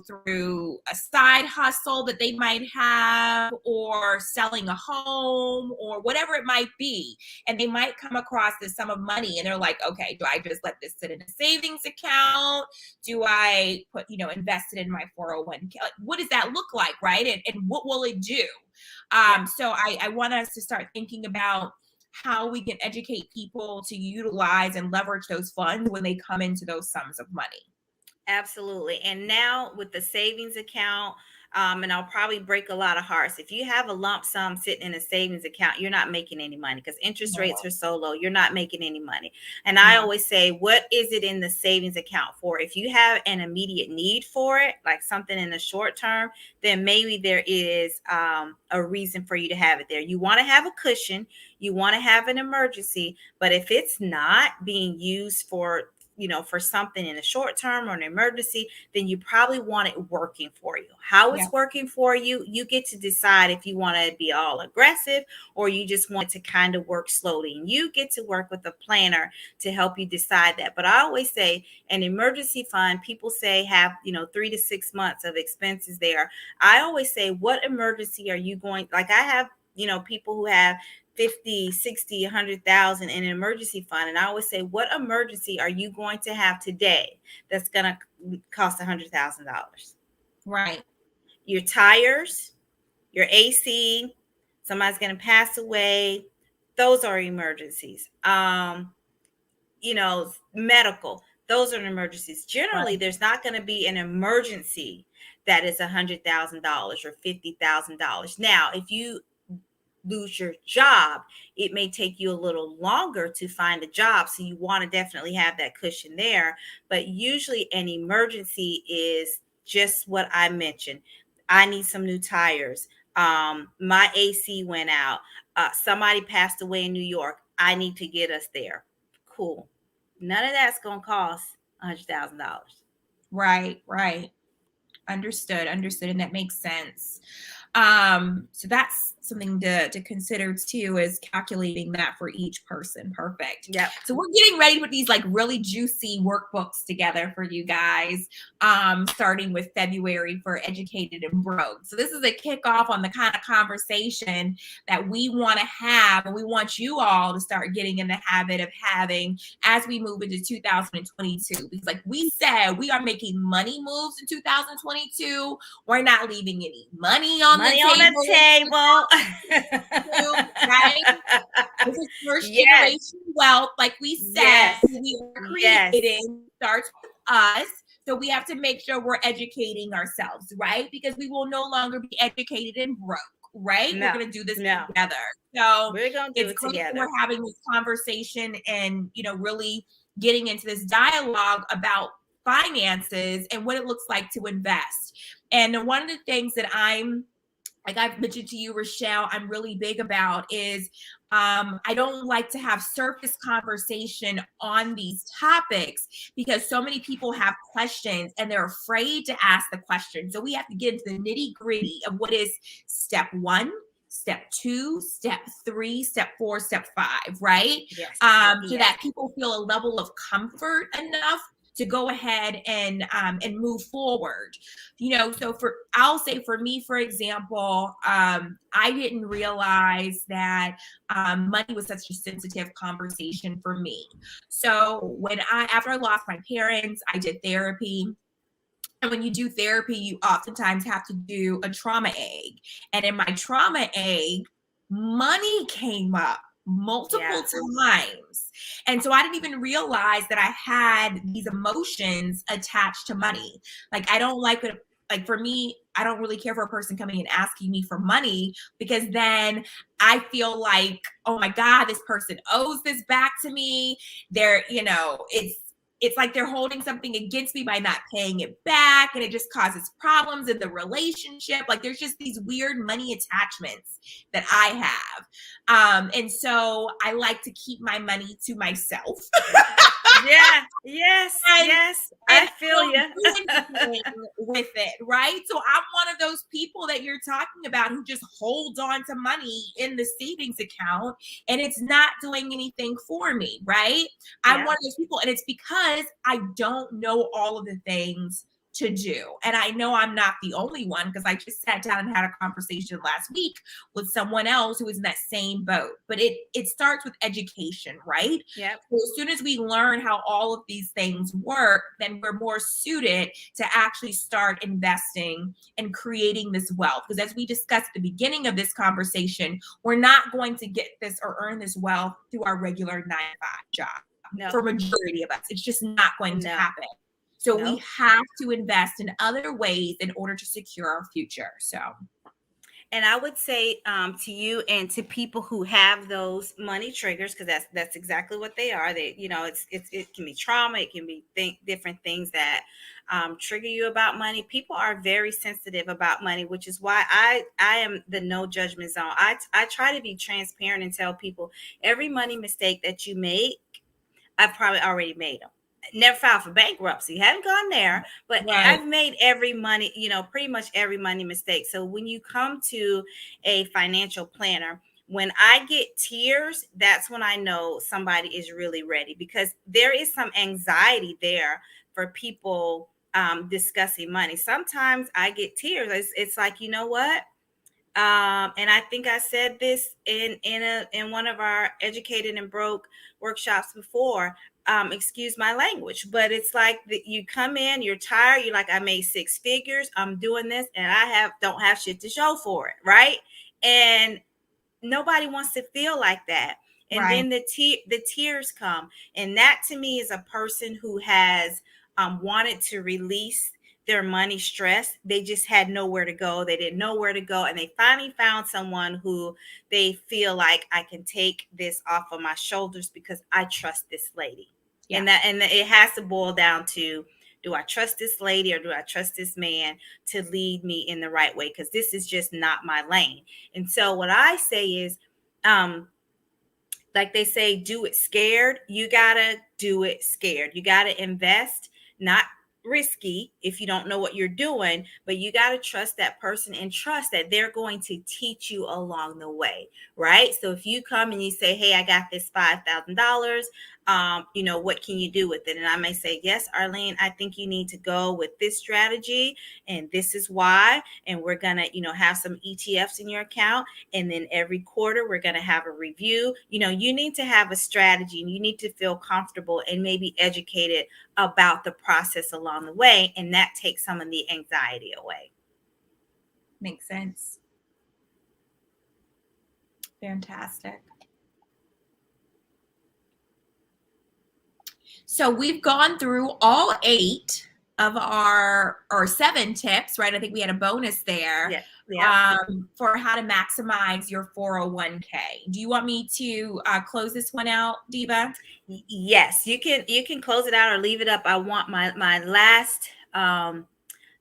through a side hustle that they might have, or selling a home, or whatever it might be, and they might come across this sum of money, and they're like, okay, do I just let this sit in a savings account? Do I invest it in my 401k? Like, what does that look like, right? And what will it do? So I want us to start thinking about how we can educate people to utilize and leverage those funds when they come into those sums of money. Absolutely. And now with the savings account, and I'll probably break a lot of hearts. If you have a lump sum sitting in a savings account, you're not making any money because interest rates are so low. You're not making any money. And I always say, what is it in the savings account for? If you have an immediate need for it, like something in the short term, then maybe there is a reason for you to have it there. You want to have a cushion. You want to have an emergency. But if it's not being used for something in a short term or an emergency, then you probably want it working for you. How it's working for you, you get to decide if you want to be all aggressive or you just want to kind of work slowly. And you get to work with a planner to help you decide that. But I always say an emergency fund, people say have, 3 to 6 months of expenses there. I always say, what emergency are you going, like I have, people who have 50, 60, 100,000 in an emergency fund. And I always say, what emergency are you going to have today that's going to cost $100,000? Right. Your tires, your AC, somebody's going to pass away. Those are emergencies. Medical, those are emergencies. Generally, there's not going to be an emergency that is $100,000 or $50,000. Now, if you lose your job, it may take you a little longer to find a job. So you want to definitely have that cushion there. But usually an emergency is just what I mentioned. I need some new tires. My AC went out. Somebody passed away in New York. I need to get us there. Cool. None of that's going to cost $100,000. Right. Understood. And that makes sense. So that's something to consider too, is calculating that for each person. Perfect. Yep. So we're getting ready to put these like really juicy workbooks together for you guys, starting with February for Educated and Broke. So this is a kickoff on the kind of conversation that we want to have, and we want you all to start getting in the habit of having as we move into 2022. Because like we said, we are making money moves in 2022. We're not leaving any money on the table. Right? This is first generation wealth. Like we said, we are creating starts with us. So we have to make sure we're educating ourselves, right? Because we will no longer be educated and broke, right? We're going to do this together. So we're going to do it great together. We're having this conversation and, really getting into this dialogue about finances and what it looks like to invest. And one of the things that like I've mentioned to you, Rachelle, I'm really big about is I don't like to have surface conversation on these topics because so many people have questions and they're afraid to ask the question. So we have to get into the nitty gritty of what is step 1, step 2, step 3, step 4, step 5, right? Yes. So that people feel a level of comfort enough to go ahead and move forward. So I'll say for me, for example, I didn't realize that money was such a sensitive conversation for me. So after I lost my parents, I did therapy. And when you do therapy, you oftentimes have to do a trauma egg. And in my trauma egg, money came up multiple times. And so I didn't even realize that I had these emotions attached to money. Like, I don't like it. Like, for me, I don't really care for a person coming and asking me for money, because then I feel like, oh my God, this person owes this back to me. It's like they're holding something against me by not paying it back, and it just causes problems in the relationship. Like, there's just these weird money attachments that I have. And so I like to keep my money to myself. Yeah. Yes. and Yes. and I I feel won't you. do anything with it, right? So I'm one of those people that you're talking about who just holds on to money in the savings account and it's not doing anything for me, right? I'm Yeah. one of those people, and it's because I don't know all of the things to do. And I know I'm not the only one because I just sat down and had a conversation last week with someone else who was in that same boat. But it starts with education, right? Yep. So as soon as we learn how all of these things work, then we're more suited to actually start investing and creating this wealth. Because as we discussed at the beginning of this conversation, we're not going to get this or earn this wealth through our regular 9 to 5 job. No. For majority of us, it's just not going to No. happen. So we No. have to invest in other ways in order to secure our future. So And I would say to you and to people who have those money triggers, because that's exactly what they are. They, it can be trauma, it can be different things that trigger you about money. People are very sensitive about money, which is why I am the no judgment zone. I try to be transparent and tell people every money mistake that you make, I've probably already made them. Never filed for bankruptcy, haven't gone there, but right, I've made every money, pretty much every money mistake. So when you come to a financial planner, when I get tears, that's when I know somebody is really ready, because there is some anxiety there for people discussing money. Sometimes I get tears. It's like, you know what? And I think I said this in one of our educated and broke workshops before. Excuse my language, but it's like that you come in, you're tired, you're like, I made 6 figures, I'm doing this, and I don't have shit to show for it, right? And nobody wants to feel like that. And right. then the tears come, and that to me is a person who has wanted to release their money stress. They just had nowhere to go. They didn't know where to go, and they finally found someone who they feel like, I can take this off of my shoulders because I trust this lady. Yeah. And it has to boil down to, do I trust this lady or do I trust this man to lead me in the right way? Because this is just not my lane. And so what I say is, like they say, do it scared. You gotta do it scared. You gotta invest, not risky if you don't know what you're doing, but you gotta trust that person and trust that they're going to teach you along the way, right? So if you come and you say, hey, I got this $5,000, what can you do with it? And I may say, yes, Arlene, I think you need to go with this strategy, and this is why. And we're gonna, have some ETFs in your account, and then every quarter we're going to have a review. You need to have a strategy, and you need to feel comfortable and maybe educated about the process along the way, and that takes some of the anxiety away. Makes sense. Fantastic. So we've gone through all 8 of our, or 7 tips, right? I think we had a bonus there. Yeah. Yeah. For how to maximize your 401k. Do you want me to close this one out, Diva? Yes, you can close it out or leave it up. I want my last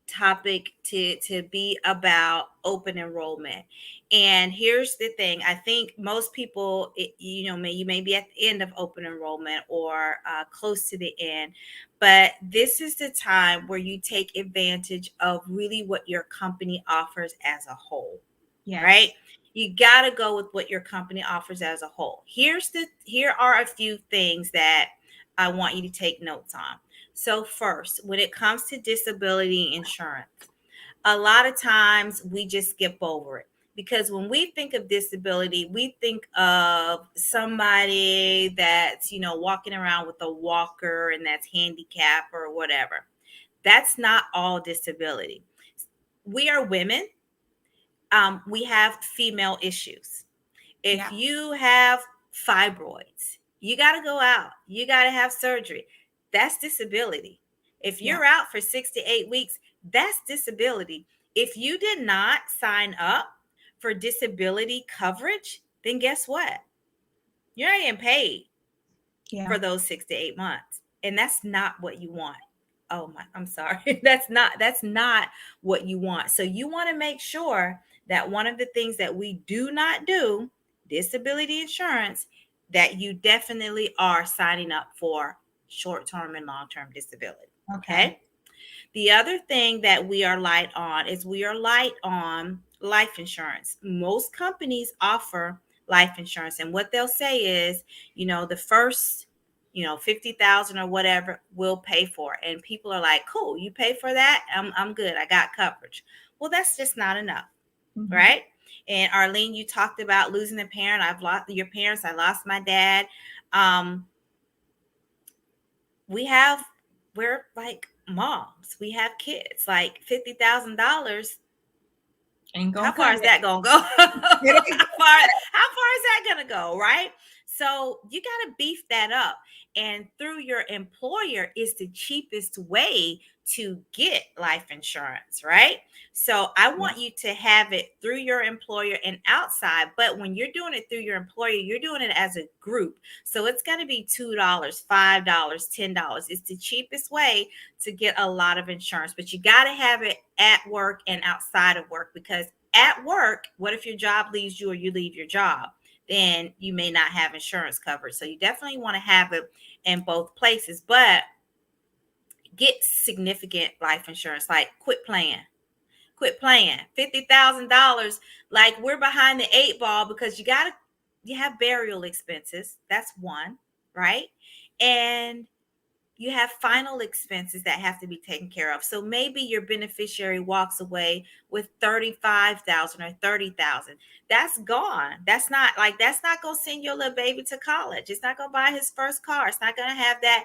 topic to be about open enrollment. And here's the thing: I think most people, you may be at the end of open enrollment or close to the end, but this is the time where you take advantage of really what your company offers as a whole. Yes. Right? You got to go with what your company offers as a whole. Here are a few things that I want you to take notes on. So first, when it comes to disability insurance, a lot of times we just skip over it, because when we think of disability, we think of somebody that's, walking around with a walker and that's handicapped or whatever. That's not all disability. We are women. We have female issues. If you have fibroids, you got to go out. You got to have surgery. That's disability. If you're out for 6 to 8 weeks, that's disability. If you did not sign up for disability coverage, then guess what? You're not getting paid for those 6 to 8 months. And that's not what you want. Oh my, I'm sorry. That's not what you want. So you want to make sure that one of the things that we do not do, disability insurance, that you definitely are signing up for short-term and long-term disability. Okay. The other thing that we are light on is we are light on life insurance. Most companies offer life insurance, and what they'll say is, the first, 50,000 or whatever we'll pay for it. And people are like, cool, you pay for that? I'm good. I got coverage. Well, that's just not enough. Mm-hmm. Right? And Arlene, you talked about losing a parent. I've lost your parents. I lost my dad. We're like moms. We have kids. Like $50,000. How far is that gonna go? how far is that gonna go? Right? So you got to beef that up. And through your employer is the cheapest way to get life insurance, right? So I want you to have it through your employer and outside. But when you're doing it through your employer, you're doing it as a group. So it's going to be $2, $5, $10. It's the cheapest way to get a lot of insurance. But you got to have it at work and outside of work, because at work, what if your job leaves you or you leave your job? Then you may not have insurance coverage. So you definitely want to have it in both places, but get significant life insurance. Like quit playing. $50,000. Like, we're behind the 8 ball because you have burial expenses. That's one, right? And you have final expenses that have to be taken care of. So maybe your beneficiary walks away with $35,000 or $30,000. That's gone. That's not going to send your little baby to college. It's not going to buy his first car. It's not going to have that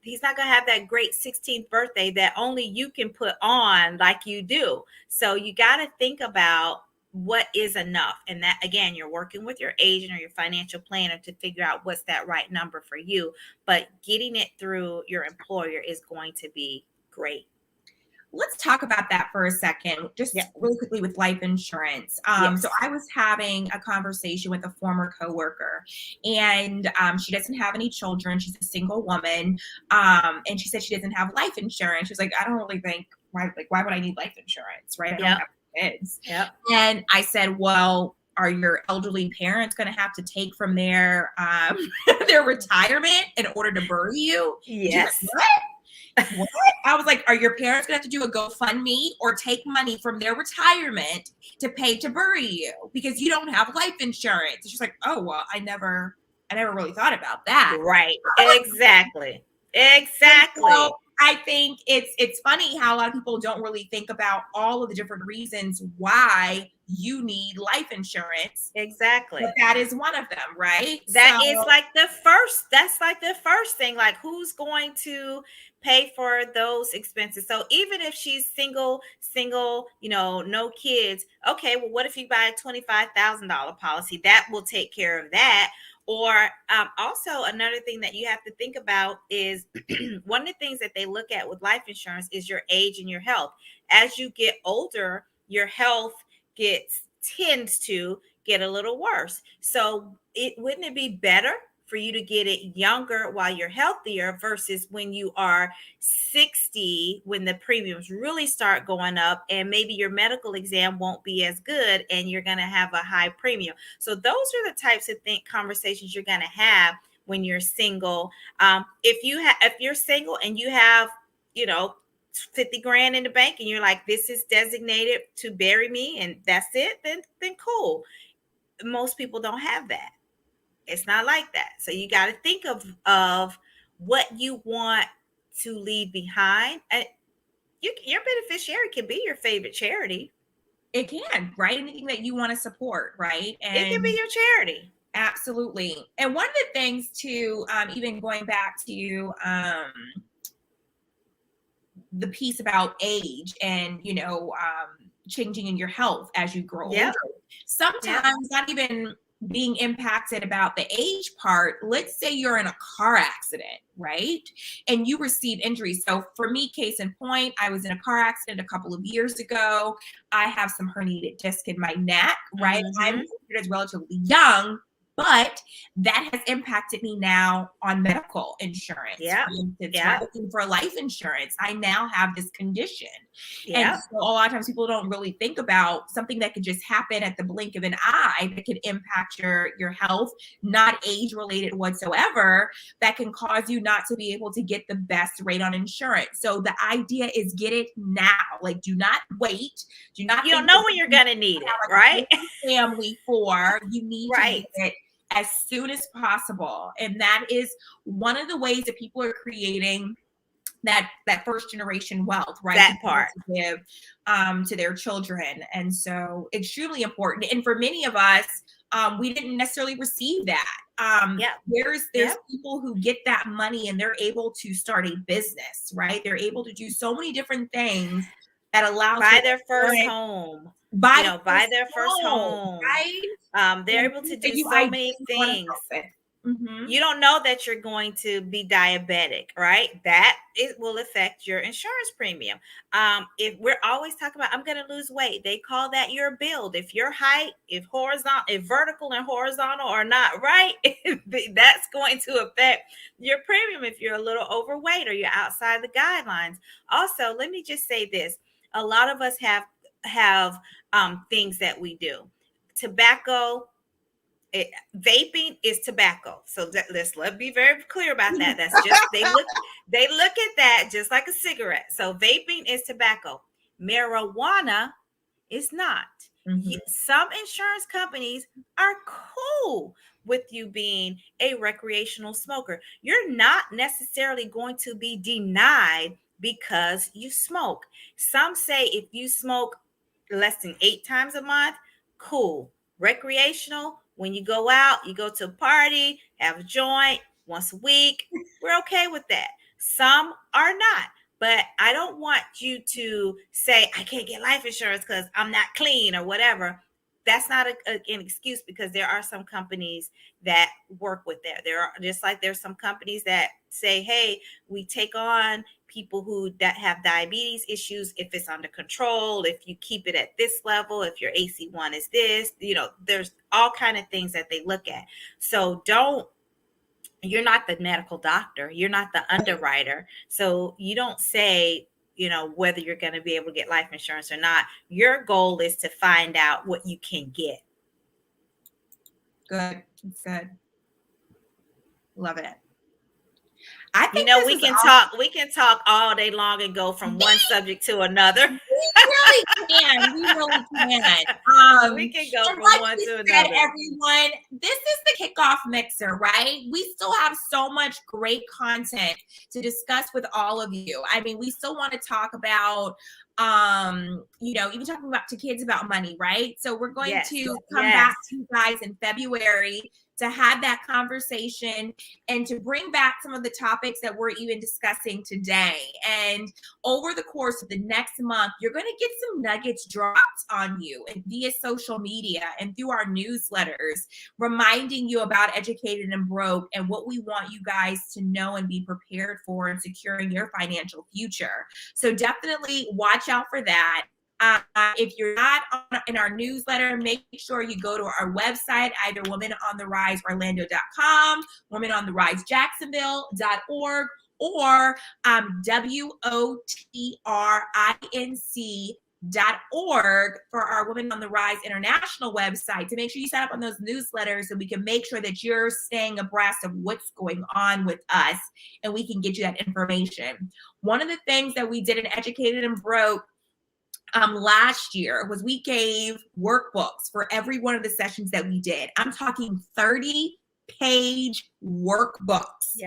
he's not going to have that great 16th birthday that only you can put on like you do. So you got to think about what is enough. And that, again, you're working with your agent or your financial planner to figure out what's that right number for you. But getting it through your employer is going to be great. Let's talk about that for a second, just really quickly with life insurance. So I was having a conversation with a former coworker, and she doesn't have any children. She's a single woman. And she said she doesn't have life insurance. She's like, I don't really think, why would I need life insurance, right? I don't have kids. And I said, well, are your elderly parents going to have to take from their their retirement in order to bury you? Yes. What? I was like, are your parents going to have to do a GoFundMe or take money from their retirement to pay to bury you because you don't have life insurance? And she's like, oh, well, I never really thought about that. Right. Exactly. So I think it's funny how a lot of people don't really think about all of the different reasons why you need life insurance. Exactly. But that is one of them, right? That's like the first thing. Like, who's going to pay for those expenses? So even if she's single, no kids. Okay, well, what if you buy a $25,000 policy? That will take care of that. Or also another thing that you have to think about is one of the things that they look at with life insurance is your age and your health. As you get older, your health tends to get a little worse. So wouldn't it be better for you to get it younger while you're healthier versus when you are 60, when the premiums really start going up and maybe your medical exam won't be as good and you're going to have a high premium. So those are the types of conversations you're going to have when you're single. If you're single and you have, 50 grand in the bank and you're like, this is designated to bury me and that's it, then cool. Most people don't have that. It's not like that. So you got to think of what you want to leave behind. Your beneficiary can be your favorite charity. It can, right? Anything that you want to support, right? And it can be your charity. Absolutely. And one of the things too, even going back to the piece about age and, changing in your health as you grow older. Sometimes not even being impacted about the age part. Let's say you're in a car accident, right? And you receive injuries. So for me, case in point, I was in a car accident a couple of years ago. I have some herniated disc in my neck, right? I'm considered as relatively young, But that has impacted me now on medical insurance. Yeah. For instance, Yeah. looking for life insurance, I now have this condition. And Yeah. so a lot of times people don't really think about something that could just happen at the blink of an eye that could impact your health, not age related whatsoever, that can cause you not to be able to get the best rate on insurance. So the idea is get it now. Like, do not wait. Do not You don't think know that when you're going to need it, like a right? whole family for. You need to Right. get it as soon as possible. And that is one of the ways that people are creating that first generation wealth, right? That To be able part. to give to their children. And so extremely important. And for many of us, we didn't necessarily receive that. Yeah. There's Yeah. people who get that money and they're able to start a business, right? They're able to do so many different things that allows Buy for their first home. buy Buy their first home. right? They're And able to things that do you so many ideally wanna things. help with. Mhm. You don't know that you're going to be diabetic, right? That it will affect your insurance premium. If we're always talking about, I'm going to lose weight, they call that your build. If your height, if horizontal, if vertical and horizontal are not right, that's going to affect your premium if you're a little overweight or you're outside the guidelines. Also, let me just say this: a lot of us have things that we do. Tobacco. Vaping is tobacco, so let's be very clear about that. That's just they look at that just like a cigarette. So vaping is tobacco. Marijuana is not. Mhm. Some insurance companies are cool with you being a recreational smoker. You're not necessarily going to be denied because you smoke. Some say if you smoke less than 8 times a month, cool. Recreational, when you go out, you go to a party, have a joint once a week, we're okay with that. Some are not. But I don't want you to say, I can't get life insurance because I'm not clean or whatever. That's not an excuse, because there are some companies that work with that. There are, just like there's some companies that say, hey, we take on people that have diabetes issues if it's under control, if you keep it at this level, if your AC1 is this, there's all kind of things that they look at. So you're not the medical doctor, you're not the underwriter, so you don't say whether you're going to be able to get life insurance or not. Your goal is to find out what you can get. Good. It's good. Love it. I think we can talk all day long and go from one subject to another. We really can. We can go from like one to said, another. everyone, this is the kickoff mixer, right? We still have so much great content to discuss with all of you. I mean, we still want to talk about even talking about to kids about money, right? So we're going to come back to you guys in February to have that conversation and to bring back some of the topics that we're even discussing today. And over the course of the next month, you're going to get some nuggets dropped on you and via social media and through our newsletters, reminding you about Educated and Broke and what we want you guys to know and be prepared for in securing your financial future. So definitely watch out for that. If you're not in our newsletter, make sure you go to our website, either womenontheriseorlando.com, womenontherisejacksonville.org, or WOTRINC.org for our Women on the Rise International website, to make sure you sign up on those newsletters so we can make sure that you're staying abreast of what's going on with us and we can get you that information. One of the things that we did in Educated and Broke last year was we gave workbooks for every one of the sessions that we did. I'm talking 30-page workbooks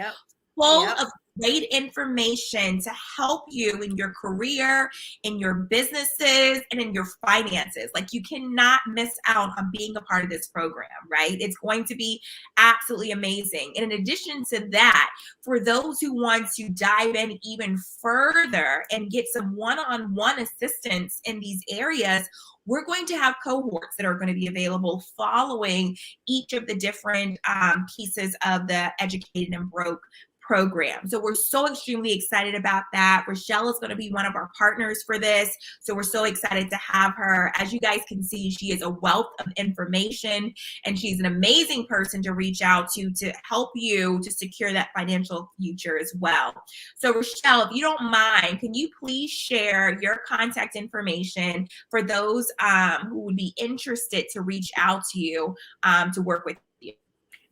full of great information to help you in your career, in your businesses, and in your finances. Like, you cannot miss out on being a part of this program, right? It's going to be absolutely amazing. And in addition to that, for those who want to dive in even further and get some one-on-one assistance in these areas, we're going to have cohorts that are going to be available following each of the different pieces of the Educated and Broke program. So we're so extremely excited about that. Rachelle is going to be one of our partners for this. So we're so excited to have her. As you guys can see, she is a wealth of information, and she's an amazing person to reach out to help you to secure that financial future as well. So Rachelle, if you don't mind, can you please share your contact information for those who would be interested to reach out to you to work with you?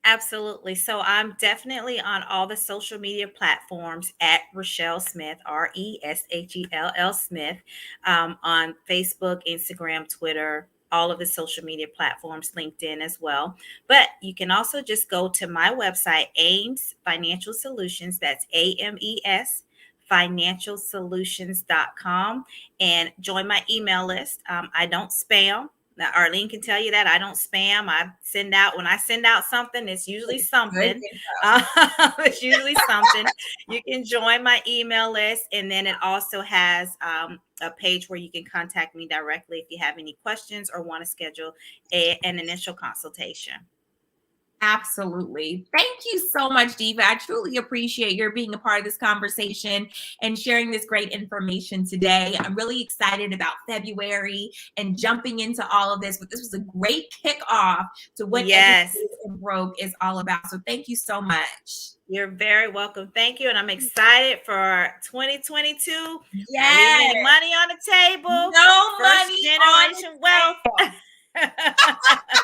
Absolutely. So I'm definitely on all the social media platforms at Rachelle Smith, Reshell Smith, on Facebook, Instagram, Twitter, all of the social media platforms, LinkedIn as well. But you can also just go to my website, Ames Financial Solutions. That's AMES financialsolutions.com, and join my email list. I don't spam. Now, Arlene can tell you that I don't spam. When I send out something, it's usually something. It's usually something. You can join my email list, and then it also has a page where you can contact me directly if you have any questions or want to schedule an initial consultation. Absolutely. Thank you so much, Diva. I truly appreciate your being a part of this conversation and sharing this great information today. I'm really excited about February and jumping into all of this, but this was a great kickoff to what Educated and Broke is all about. So thank you so much. You're very welcome. Thank you. And I'm excited for 2022. Yes. Not leaving any money on the table. No First money generation wealth.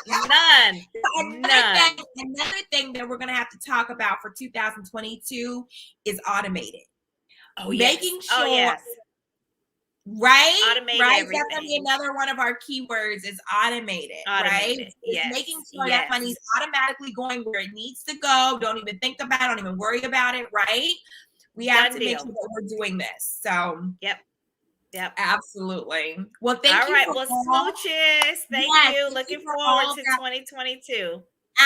None. Another thing that we're going to have to talk about for 2022 is automated. Making sure. Oh, yes. Right? Automate right? everything. That's going to be another one of our keywords is automated. Right? Yes. Making sure that money's automatically going where it needs to go. Don't even think about it. Don't even worry about it. Right? We have to make sure that we're doing this. So, Yep. Absolutely. Well, thank you. All right. Well, smooches. Thank you. Looking forward to 2022.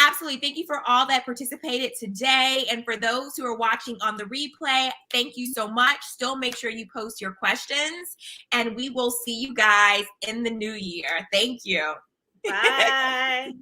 Absolutely. Thank you for all that participated today. And for those who are watching on the replay, thank you so much. Still make sure you post your questions, and we will see you guys in the new year. Thank you. Bye.